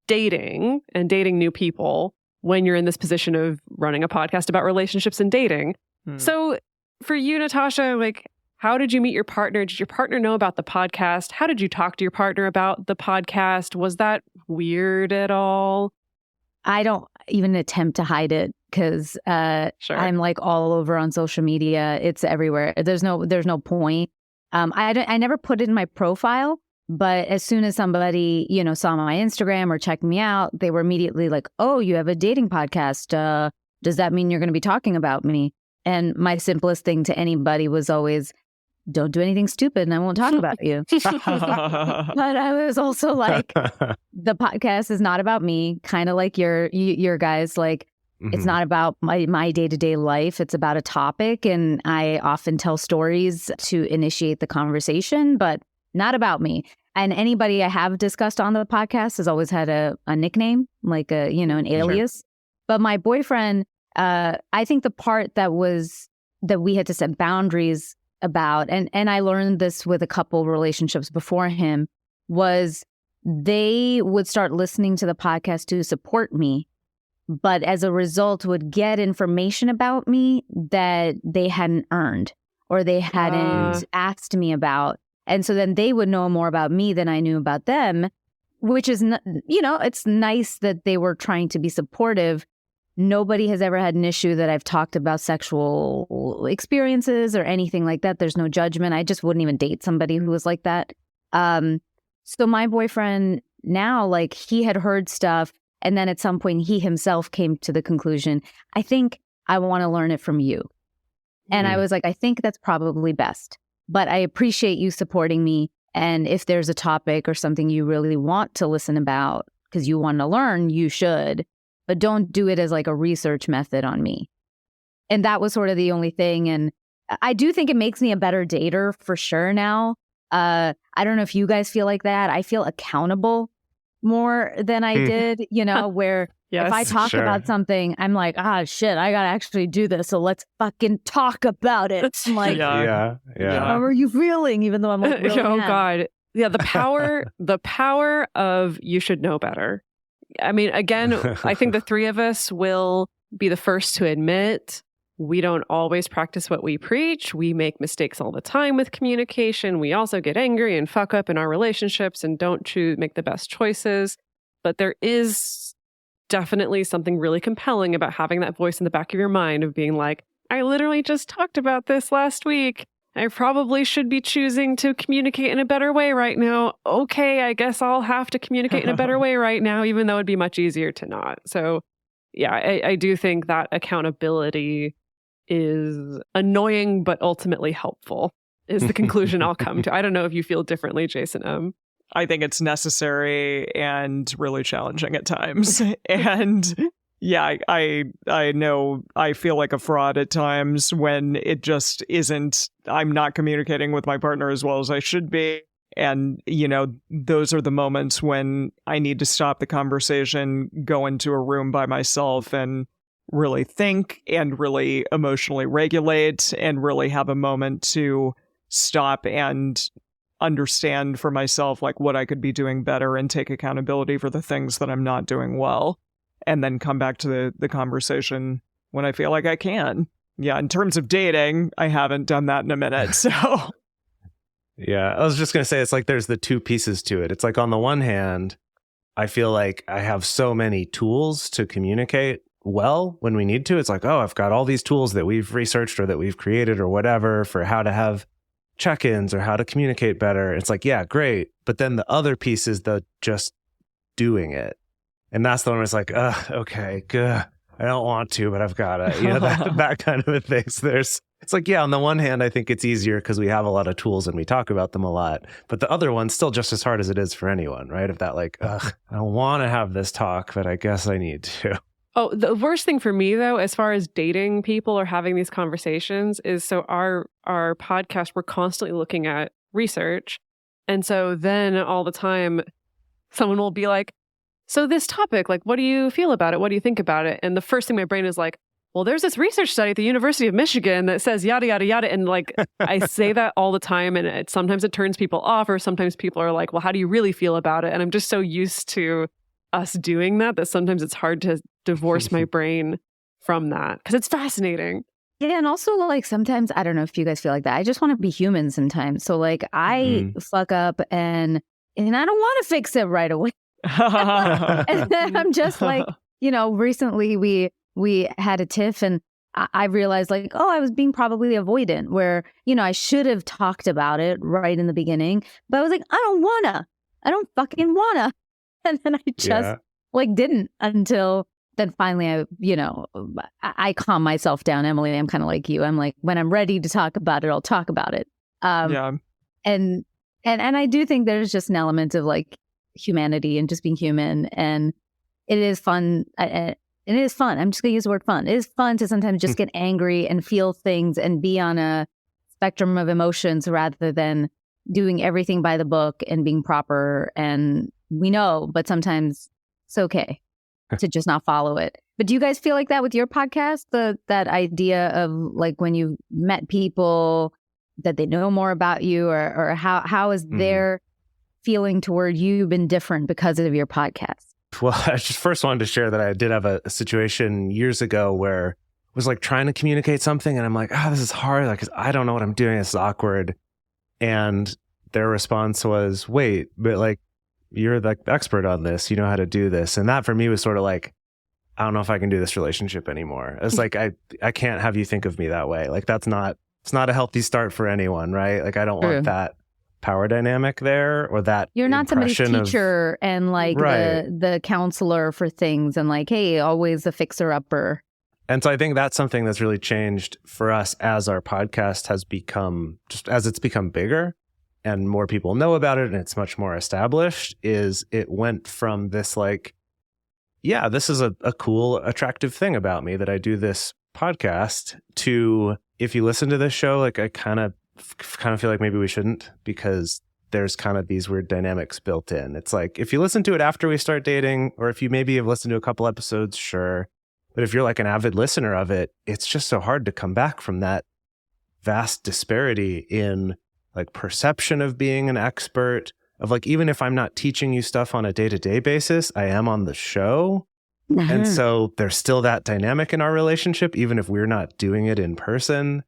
dating and dating new people when you're in this position of running a podcast about relationships and dating. So for you, Natasha, like, how did you meet your partner? Did your partner know about the podcast? How did you talk to your partner about the podcast? Was that weird at all? I don't even attempt to hide it because I'm like all over on social media. It's everywhere. There's no point. I never put it in my profile, but as soon as somebody, saw my Instagram or checked me out, they were immediately like, oh, you have a dating podcast. Does that mean you're going to be talking about me? And my simplest thing to anybody was always, don't do anything stupid and I won't talk about you. But I was also like, the podcast is not about me, kind of like your guys, like, it's not about my day-to-day life. It's about a topic. And I often tell stories to initiate the conversation, but not about me. And anybody I have discussed on the podcast has always had a nickname, like an alias. Sure. But my boyfriend, I think the part that we had to set boundaries about, and I learned this with a couple relationships before him, was they would start listening to the podcast to support me, but as a result would get information about me that they hadn't earned or they hadn't asked me about. And so then they would know more about me than I knew about them, which is, it's nice that they were trying to be supportive. Nobody has ever had an issue that I've talked about sexual experiences or anything like that. There's no judgment. I just wouldn't even date somebody who was like that. So my boyfriend now, like, he had heard stuff. And then at some point he himself came to the conclusion, I think I want to learn it from you. And I was like, I think that's probably best. But I appreciate you supporting me. And if there's a topic or something you really want to listen about because you want to learn, you should. But don't do it as like a research method on me. And that was sort of the only thing. And I do think it makes me a better dater for sure now. I don't know if you guys feel like that. I feel accountable more than I did, where if I talk about something, I'm like, shit, I got to actually do this. So let's fucking talk about it. I'm like, how are you feeling? Even though I'm like, really God. Yeah. The power of you should know better. I mean, again, I think the three of us will be the first to admit we don't always practice what we preach. We make mistakes all the time with communication. We also get angry and fuck up in our relationships and don't make the best choices. But there is definitely something really compelling about having that voice in the back of your mind of being like, I literally just talked about this last week. I probably should be choosing to communicate in a better way right now. Okay, I guess I'll have to communicate in a better way right now, even though it'd be much easier to not. So yeah, I do think that accountability is annoying, but ultimately helpful is the conclusion I'll come to. I don't know if you feel differently, Jason. I think it's necessary and really challenging at times. And yeah, I know I feel like a fraud at times when it just isn't, I'm not communicating with my partner as well as I should be. And, those are the moments when I need to stop the conversation, go into a room by myself and really think and really emotionally regulate and really have a moment to stop and understand for myself like what I could be doing better and take accountability for the things that I'm not doing well, and then come back to the conversation when I feel like I can. Yeah, in terms of dating, I haven't done that in a minute, so... Yeah, I was just going to say, it's like there's the two pieces to it. It's like on the one hand, I feel like I have so many tools to communicate well when we need to. It's like, oh, I've got all these tools that we've researched or that we've created or whatever for how to have check-ins or how to communicate better. It's like, yeah, great. But then the other piece is the just doing it. And that's the one where it's like, okay, good. I don't want to, but I've got to, that kind of a thing. So it's like, yeah, on the one hand, I think it's easier because we have a lot of tools and we talk about them a lot. But the other one's still just as hard as it is for anyone, right? If that like, I don't want to have this talk, but I guess I need to. Oh, the worst thing for me, though, as far as dating people or having these conversations is so our podcast, we're constantly looking at research. And so then all the time, someone will be like, so this topic, like, what do you feel about it? What do you think about it? And the first thing my brain is like, well, there's this research study at the University of Michigan that says yada, yada, yada. And like, I say that all the time. And sometimes it turns people off, or sometimes people are like, well, how do you really feel about it? And I'm just so used to us doing that sometimes it's hard to divorce my brain from that because it's fascinating. Yeah, and also like sometimes, I don't know if you guys feel like that. I just want to be human sometimes. So like I fuck up and I don't want to fix it right away. And then I'm just like, recently we had a tiff and I realized like, oh, I was being probably avoidant where, I should have talked about it right in the beginning, but I was like, I don't fucking wanna. And then I just like didn't until then finally I calm myself down. Emily, I'm kind of like you. I'm like, when I'm ready to talk about it, I'll talk about it. And I do think there's just an element of like humanity and just being human, and it is fun. It is fun. I'm just gonna use the word fun. It is fun to sometimes just get angry and feel things and be on a spectrum of emotions rather than doing everything by the book and being proper. And we know, but sometimes it's okay to just not follow it. But do you guys feel like that with your podcast? That idea of like when you met people that they know more about you, or how is their feeling toward you been different because of your podcast? Well, I just first wanted to share that I did have a situation years ago where I was like trying to communicate something and I'm like, this is hard. Like, 'cause I don't know what I'm doing. It's awkward. And their response was, wait, but like, you're the expert on this. You know how to do this. And that for me was sort of like, I don't know if I can do this relationship anymore. It's like, I can't have you think of me that way. Like, it's not a healthy start for anyone, right? Like, I don't want that power dynamic there, or that you're not somebody's teacher and like the counselor for things and like, hey, always a fixer-upper. And so I think that's something that's really changed for us as our podcast has become, just as it's become bigger and more people know about it and it's much more established, is it went from this like, yeah, this is a cool, attractive thing about me that I do this podcast, to if you listen to this show, like I kind of feel like maybe we shouldn't, because there's kind of these weird dynamics built in. It's like, if you listen to it after we start dating, or if you maybe have listened to a couple episodes, sure. But if you're like an avid listener of it, it's just so hard to come back from that vast disparity in like perception of being an expert, of like, even if I'm not teaching you stuff on a day-to-day basis, I am on the show. And so there's still that dynamic in our relationship, even if we're not doing it in person.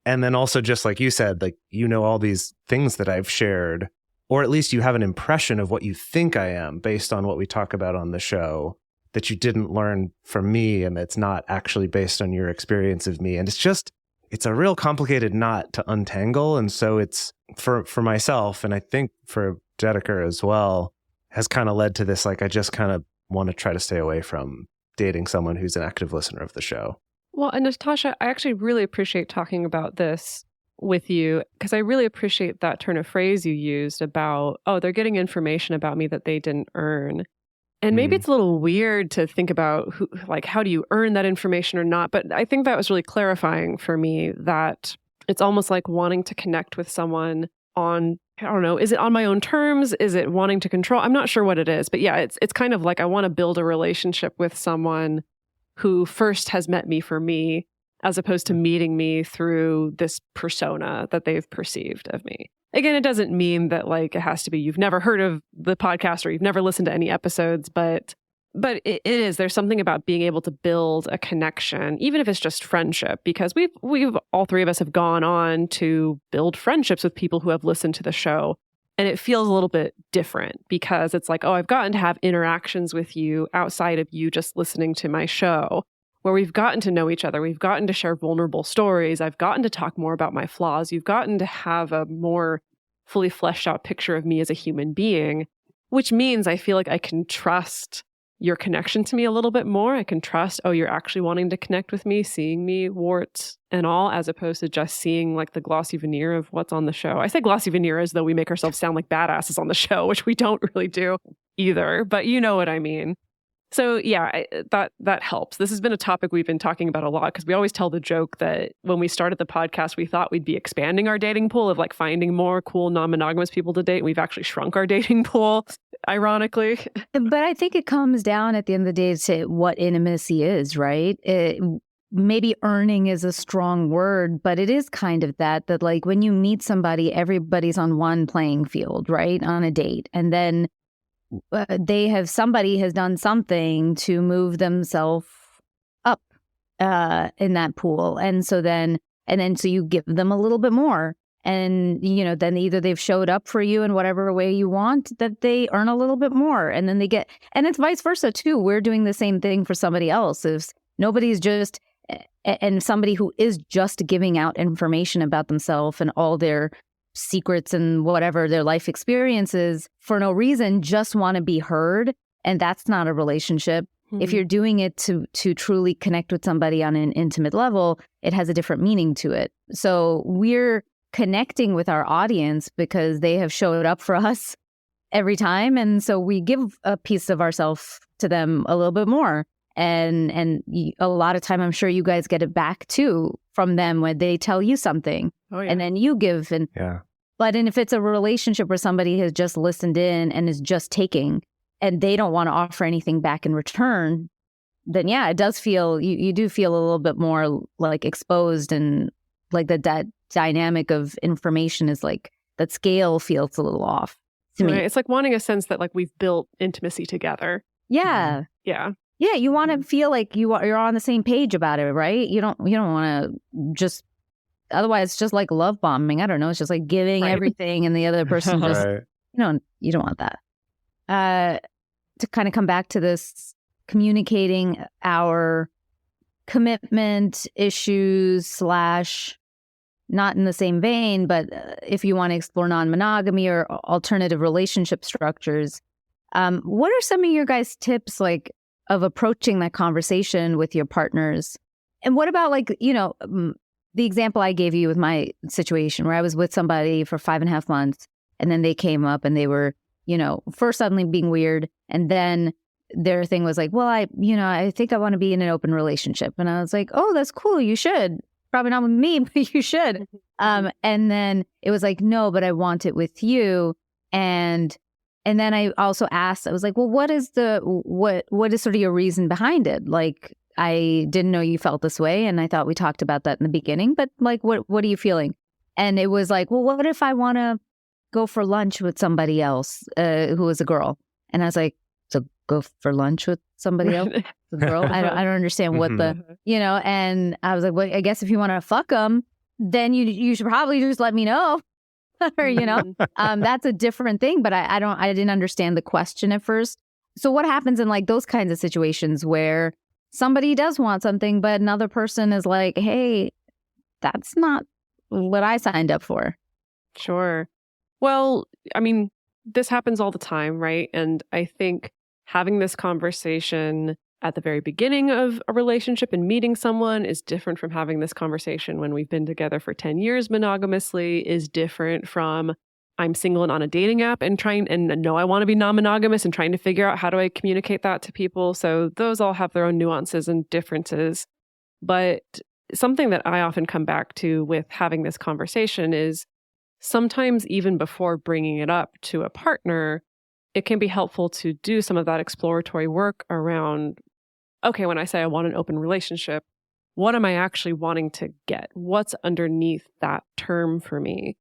And then also, just like you said, like, all these things that I've shared, or at least you have an impression of what you think I am based on what we talk about on the show that you didn't learn from me, and that's not actually based on your experience of me. And it's a real complicated knot to untangle. And so it's for myself, and I think for Dedeker as well, has kind of led to this, like, I just kind of want to try to stay away from dating someone who's an active listener of the show. Well, and Natasha, I actually really appreciate talking about this with you, because I really appreciate that turn of phrase you used about, they're getting information about me that they didn't earn. And maybe it's a little weird to think about how do you earn that information or not? But I think that was really clarifying for me, that it's almost like wanting to connect with someone on, I don't know, is it on my own terms? Is it wanting to control? I'm not sure what it is. But yeah, it's kind of like I want to build a relationship with someone who first has met me for me, as opposed to meeting me through this persona that they've perceived of me. Again, it doesn't mean that like it has to be you've never heard of the podcast or you've never listened to any episodes, but it is. There's something about being able to build a connection, even if it's just friendship, because we've all three of us have gone on to build friendships with people who have listened to the show. And it feels a little bit different because it's like, oh, I've gotten to have interactions with you outside of you just listening to my show, where we've gotten to know each other. We've gotten to share vulnerable stories. I've gotten to talk more about my flaws. You've gotten to have a more fully fleshed out picture of me as a human being, which means I feel like I can trust your connection to me a little bit more. I can trust, oh, you're actually wanting to connect with me, seeing me, warts and all, as opposed to just seeing like the glossy veneer of what's on the show. I say glossy veneer as though we make ourselves sound like badasses on the show, which we don't really do either, but you know what I mean. So yeah, that helps. This has been a topic we've been talking about a lot because we always tell the joke that when we started the podcast, we thought we'd be expanding our dating pool of like finding more cool non-monogamous people to date. We've actually shrunk our dating pool, ironically. But I think it comes down at the end of the day to what intimacy is, right? Maybe earning is a strong word, but it is kind of that like when you meet somebody, everybody's on one playing field, right? On a date. And then somebody has done something to move themselves up in that pool. And so so you give them a little bit more. And, then either they've showed up for you in whatever way you want, that they earn a little bit more. And then and it's vice versa too. We're doing the same thing for somebody else. If nobody's just, and somebody who is just giving out information about themselves and all their secrets and whatever their life experiences for no reason, just want to be heard. And that's not a relationship. Mm-hmm. If you're doing it to truly connect with somebody on an intimate level, it has a different meaning to it. So we're connecting with our audience because they have showed up for us every time. And so we give a piece of ourselves to them a little bit more. And a lot of time, I'm sure you guys get it back too from them when they tell you something. Oh, yeah. And then you give. But if it's a relationship where somebody has just listened in and is just taking and they don't want to offer anything back in return, then yeah, it does feel, you do feel a little bit more like exposed, and like that dynamic of information is like, that scale feels a little off to me. It's like wanting a sense that like we've built intimacy together. Yeah. Yeah. Yeah, you want to feel like you're on the same page about it, right? You don't want to just, otherwise it's just like love bombing. I don't know. It's just like giving everything and the other person just, you don't want that. To kind of come back to this, communicating our commitment issues / not in the same vein, but if you want to explore non-monogamy or alternative relationship structures, what are some of your guys' tips like of approaching that conversation with your partners? And what about like, the example I gave you with my situation where I was with somebody for 5.5 months and then they came up and they were, first suddenly being weird. And then their thing was like, well, I think I want to be in an open relationship. And I was like, oh, that's cool. You should. Probably not with me, but you should. And then it was like, no, but I want it with you. And then I also asked, I was like, well, what is sort of your reason behind it? Like, I didn't know you felt this way. And I thought we talked about that in the beginning, but like, what are you feeling? And it was like, well, what if I want to go for lunch with somebody else who is a girl? And I was like, so go for lunch with somebody else, a girl? I don't understand what and I was like, well, I guess if you want to fuck them, then you should probably just let me know. Or, that's a different thing, but I didn't understand the question at first. So what happens in like those kinds of situations where somebody does want something, but another person is like, hey, that's not what I signed up for? Sure. Well, I mean, this happens all the time, right? And I think having this conversation at the very beginning of a relationship and meeting someone is different from having this conversation when we've been together for 10 years monogamously, is different from I'm single and on a dating app and know I want to be non-monogamous and trying to figure out how do I communicate that to people. So those all have their own nuances and differences. But something that I often come back to with having this conversation is sometimes even before bringing it up to a partner, it can be helpful to do some of that exploratory work around, okay, when I say I want an open relationship, what am I actually wanting to get? What's underneath that term for me?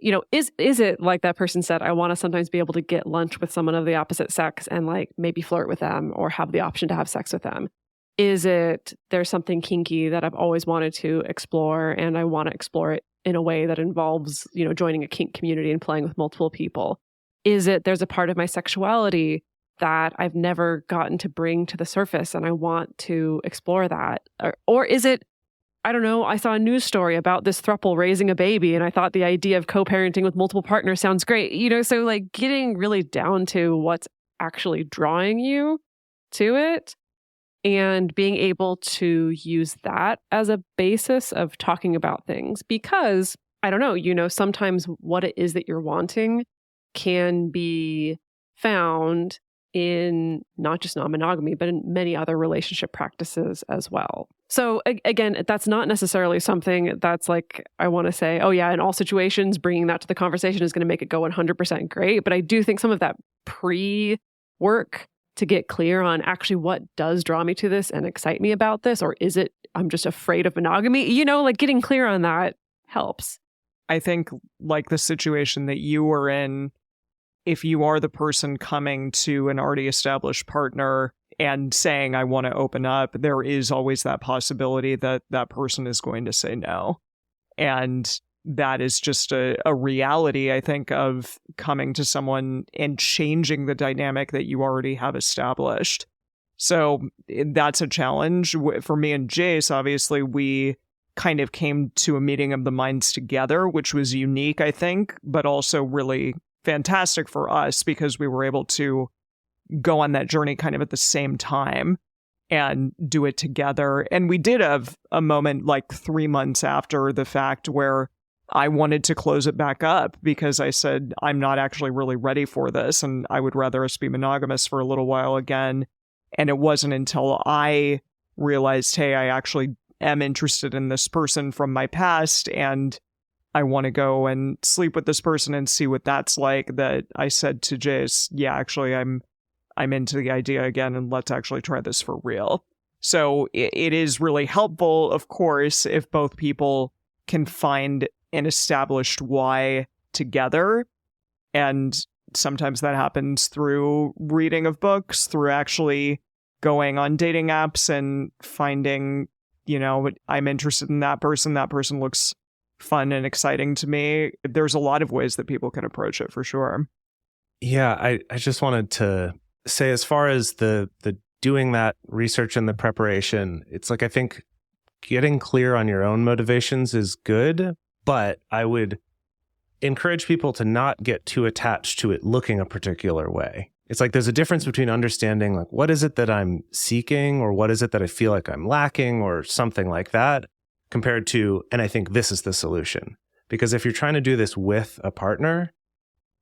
is it like that person said, I want to sometimes be able to get lunch with someone of the opposite sex and like maybe flirt with them or have the option to have sex with them? Is it there's something kinky that I've always wanted to explore and I want to explore it in a way that involves, joining a kink community and playing with multiple people? Is it there's a part of my sexuality that I've never gotten to bring to the surface and I want to explore that? Or is it, I don't know, I saw a news story about this throuple raising a baby and I thought the idea of co-parenting with multiple partners sounds great. So like getting really down to what's actually drawing you to it and being able to use that as a basis of talking about things. Because, I don't know, sometimes what it is that you're wanting can be found in not just non-monogamy, but in many other relationship practices as well. So again, that's not necessarily something that's like, I want to say, oh yeah, in all situations, bringing that to the conversation is going to make it go 100% great. But I do think some of that pre-work to get clear on actually what does draw me to this and excite me about this, or is it I'm just afraid of monogamy? Like getting clear on that helps. I think like the situation that you were in, if you are the person coming to an already established partner and saying, I want to open up, there is always that possibility that that person is going to say no. And that is just a reality, I think, of coming to someone and changing the dynamic that you already have established. So that's a challenge. For me and Jase, obviously, we kind of came to a meeting of the minds together, which was unique, I think, but also really fantastic for us because we were able to go on that journey kind of at the same time and do it together. And we did have a moment like 3 months after the fact where I wanted to close it back up because I said, I'm not actually really ready for this and I would rather us be monogamous for a little while again. And it wasn't until I realized, hey, I actually am interested in this person from my past and I want to go and sleep with this person and see what that's like, that I said to Jase, yeah, actually, I'm into the idea again and let's actually try this for real. So it is really helpful, of course, if both people can find an established why together. And sometimes that happens through reading of books, through actually going on dating apps and finding, I'm interested in that person looks fun and exciting to me. There's a lot of ways that people can approach it for sure. Yeah, I just wanted to say, as far as the doing that research and the preparation, it's like, I think getting clear on your own motivations is good, but I would encourage people to not get too attached to it looking a particular way. It's like there's a difference between understanding like what is it that I'm seeking or what is it that I feel like I'm lacking or something like that, compared to, and I think this is the solution. Because if you're trying to do this with a partner,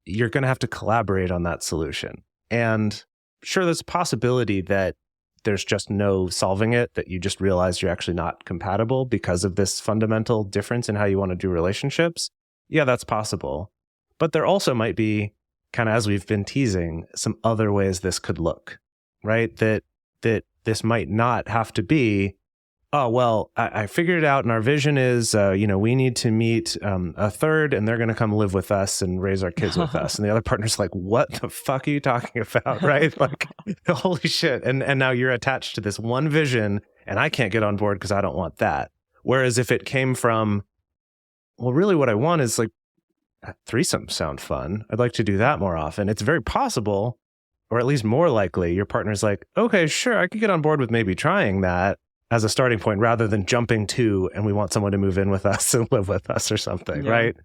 you're going to have to collaborate on that solution. And sure, there's a possibility that there's just no solving it, that you just realize you're actually not compatible because of this fundamental difference in how you want to do relationships. Yeah, that's possible. But there also might be, kind of as we've been teasing, some other ways this could look, right? That this might not have to be, oh, well, I figured it out and our vision is, we need to meet a third and they're going to come live with us and raise our kids with us. And the other partner's like, what the fuck are you talking about, right? Like, holy shit. And now you're attached to this one vision and I can't get on board because I don't want that. Whereas if it came from, well, really what I want is like, threesomes sound fun. I'd like to do that more often. It's very possible, or at least more likely, your partner's like, okay, sure, I could get on board with maybe trying that as a starting point rather than jumping to, and we want someone to move in with us and live with us or something, right?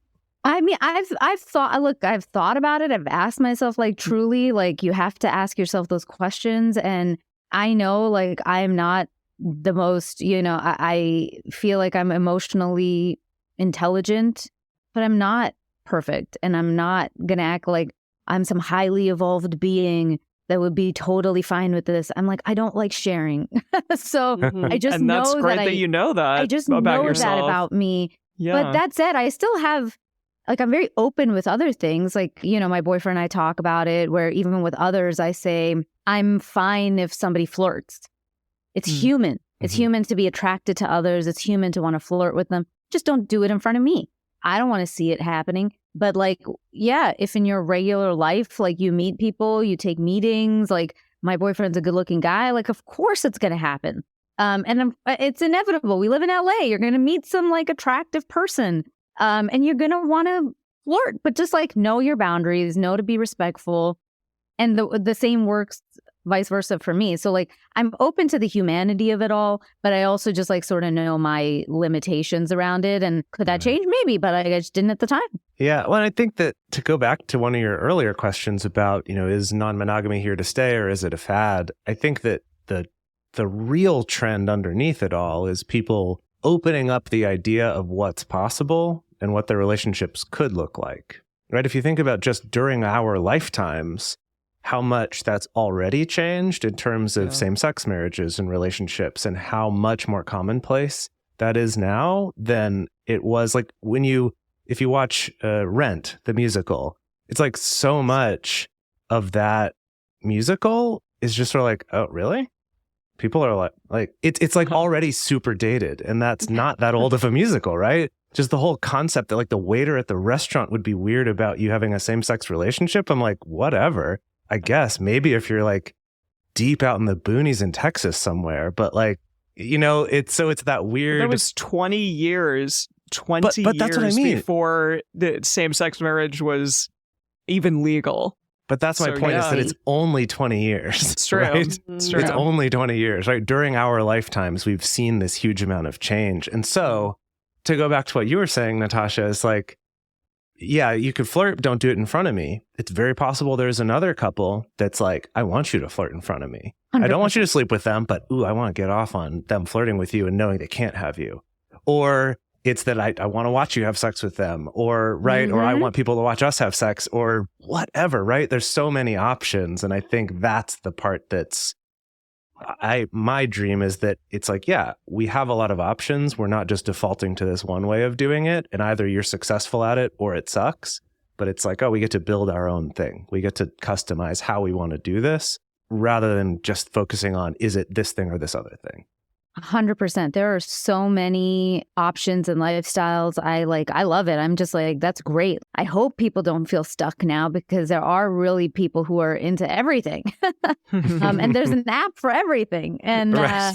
I mean, I've thought about it. I've asked myself, like, truly, like, you have to ask yourself those questions. And I know, like, I'm not the most, I feel like I'm emotionally intelligent, but I'm not perfect. And I'm not going to act like I'm some highly evolved being that would be totally fine with this. I'm like, I don't like sharing. So I just and know that's great that you know that I just about know yourself. that about me. Yeah. But that said, I still have, like, I'm very open with other things. Like, my boyfriend and I talk about it, where even with others, I say, I'm fine if somebody flirts. It's human. It's human to be attracted to others. It's human to want to flirt with them. Just don't do it in front of me. I don't want to see it happening. But like, yeah, if in your regular life, like you meet people, you take meetings, like my boyfriend's a good looking guy, like, of course it's going to happen. It's inevitable. We live in LA. You're going to meet some like attractive person and you're going to want to flirt, but just like know your boundaries, know to be respectful. And the same works vice versa for me. So like I'm open to the humanity of it all, but I also just like sort of know my limitations around it. And could that change? Maybe, but I just didn't at the time. Yeah. Well, I think that to go back to one of your earlier questions about, is non-monogamy here to stay or is it a fad? I think that the real trend underneath it all is people opening up the idea of what's possible and what their relationships could look like, right? If you think about just during our lifetimes, how much that's already changed in terms of same-sex marriages and relationships and how much more commonplace that is now than it was. Like if you watch Rent, the musical, it's like so much of that musical is just sort of like, oh, really? People are like it's like already super dated, and that's not that old of a musical, right? Just the whole concept that like the waiter at the restaurant would be weird about you having a same-sex relationship. I'm like, whatever. I guess maybe if you're like deep out in the boonies in Texas somewhere, but like, it's that weird. That was 20 years, but that's what I mean. Before the same-sex marriage was even legal. But that's my point, is that it's only 20 years. It's true. Right? It's true. It's only 20 years, right? During our lifetimes, we've seen this huge amount of change. And so to go back to what you were saying, Natasha, is like, yeah, you could flirt, don't do it in front of me. It's very possible there's another couple that's like, I want you to flirt in front of me. 100%. I don't want you to sleep with them, but I want to get off on them flirting with you and knowing they can't have you. Or it's that I want to watch you have sex with them, or right, or I want people to watch us have sex, or whatever, right? There's so many options. And I think that's the part that's my dream, is that it's like, yeah, we have a lot of options. We're not just defaulting to this one way of doing it. And either you're successful at it or it sucks. But it's like, we get to build our own thing. We get to customize how we want to do this rather than just focusing on, is it this thing or this other thing? 100%. There are so many options and lifestyles. I love it. I'm just like, that's great. I hope people don't feel stuck now, because there are really people who are into everything. And there's an app for everything. And I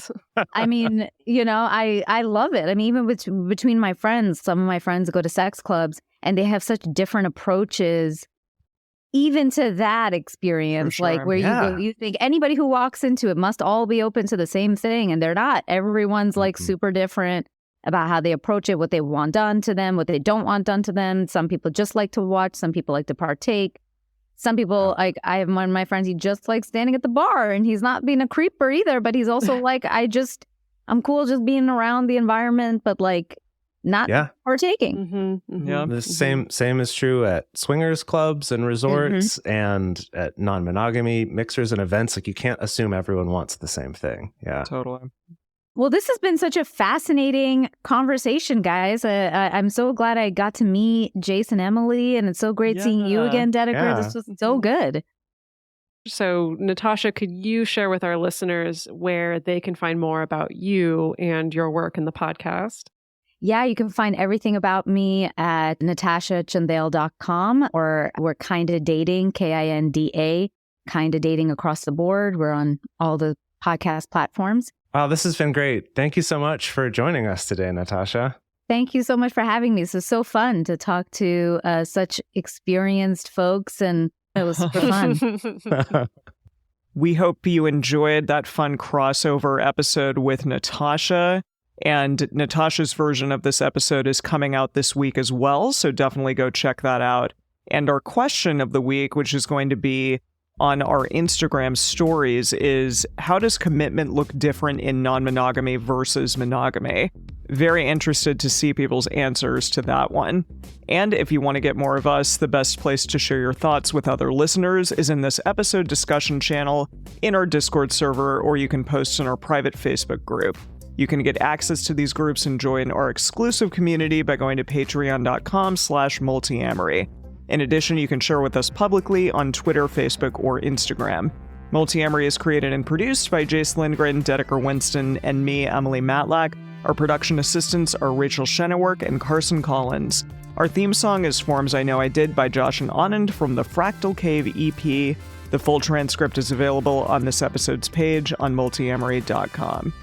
mean, I love it. I mean, even between my friends, some of my friends go to sex clubs and they have such different approaches even to that experience, sure. like where you think anybody who walks into it must all be open to the same thing, and they're not. Everyone's like super different about how they approach it, what they want done to them, what they don't want done to them. Some people just like to watch, some people like to partake. Some people, like I have one of my friends, he just likes standing at the bar, and he's not being a creeper either, but he's also like, I'm cool just being around the environment, but like not partaking. The same is true at swingers clubs and resorts and at non-monogamy mixers and events. Like, you can't assume everyone wants the same thing. Yeah, totally. Well, this has been such a fascinating conversation, guys. I'm so glad I got to meet Jase and Emily, and it's so great seeing you again, Dedeker. Yeah. This was so good. So, Natasha, could you share with our listeners where they can find more about you and your work in the podcast? Yeah, you can find everything about me at natashachandel.com, or we're Kinda Dating, KINDA, Kinda Dating across the board. We're on all the podcast platforms. Wow, this has been great. Thank you so much for joining us today, Natasha. Thank you so much for having me. This was so fun to talk to such experienced folks, and it was super fun. We hope you enjoyed that fun crossover episode with Natasha. And Natasha's version of this episode is coming out this week as well, so definitely go check that out. And our question of the week, which is going to be on our Instagram stories, is how does commitment look different in non-monogamy versus monogamy? Very interested to see people's answers to that one. And if you want to get more of us, the best place to share your thoughts with other listeners is in this episode discussion channel in our Discord server, or you can post in our private Facebook group. You can get access to these groups and join our exclusive community by going to patreon.com/multiamory. In addition, you can share with us publicly on Twitter, Facebook, or Instagram. Multiamory is created and produced by Jase, Lindgren, Dedeker, Winston, and me, Emily Matlack. Our production assistants are Rachel Shennework and Carson Collins. Our theme song is Forms I Know I Did by Josh and Anand from the Fractal Cave EP. The full transcript is available on this episode's page on multiamory.com.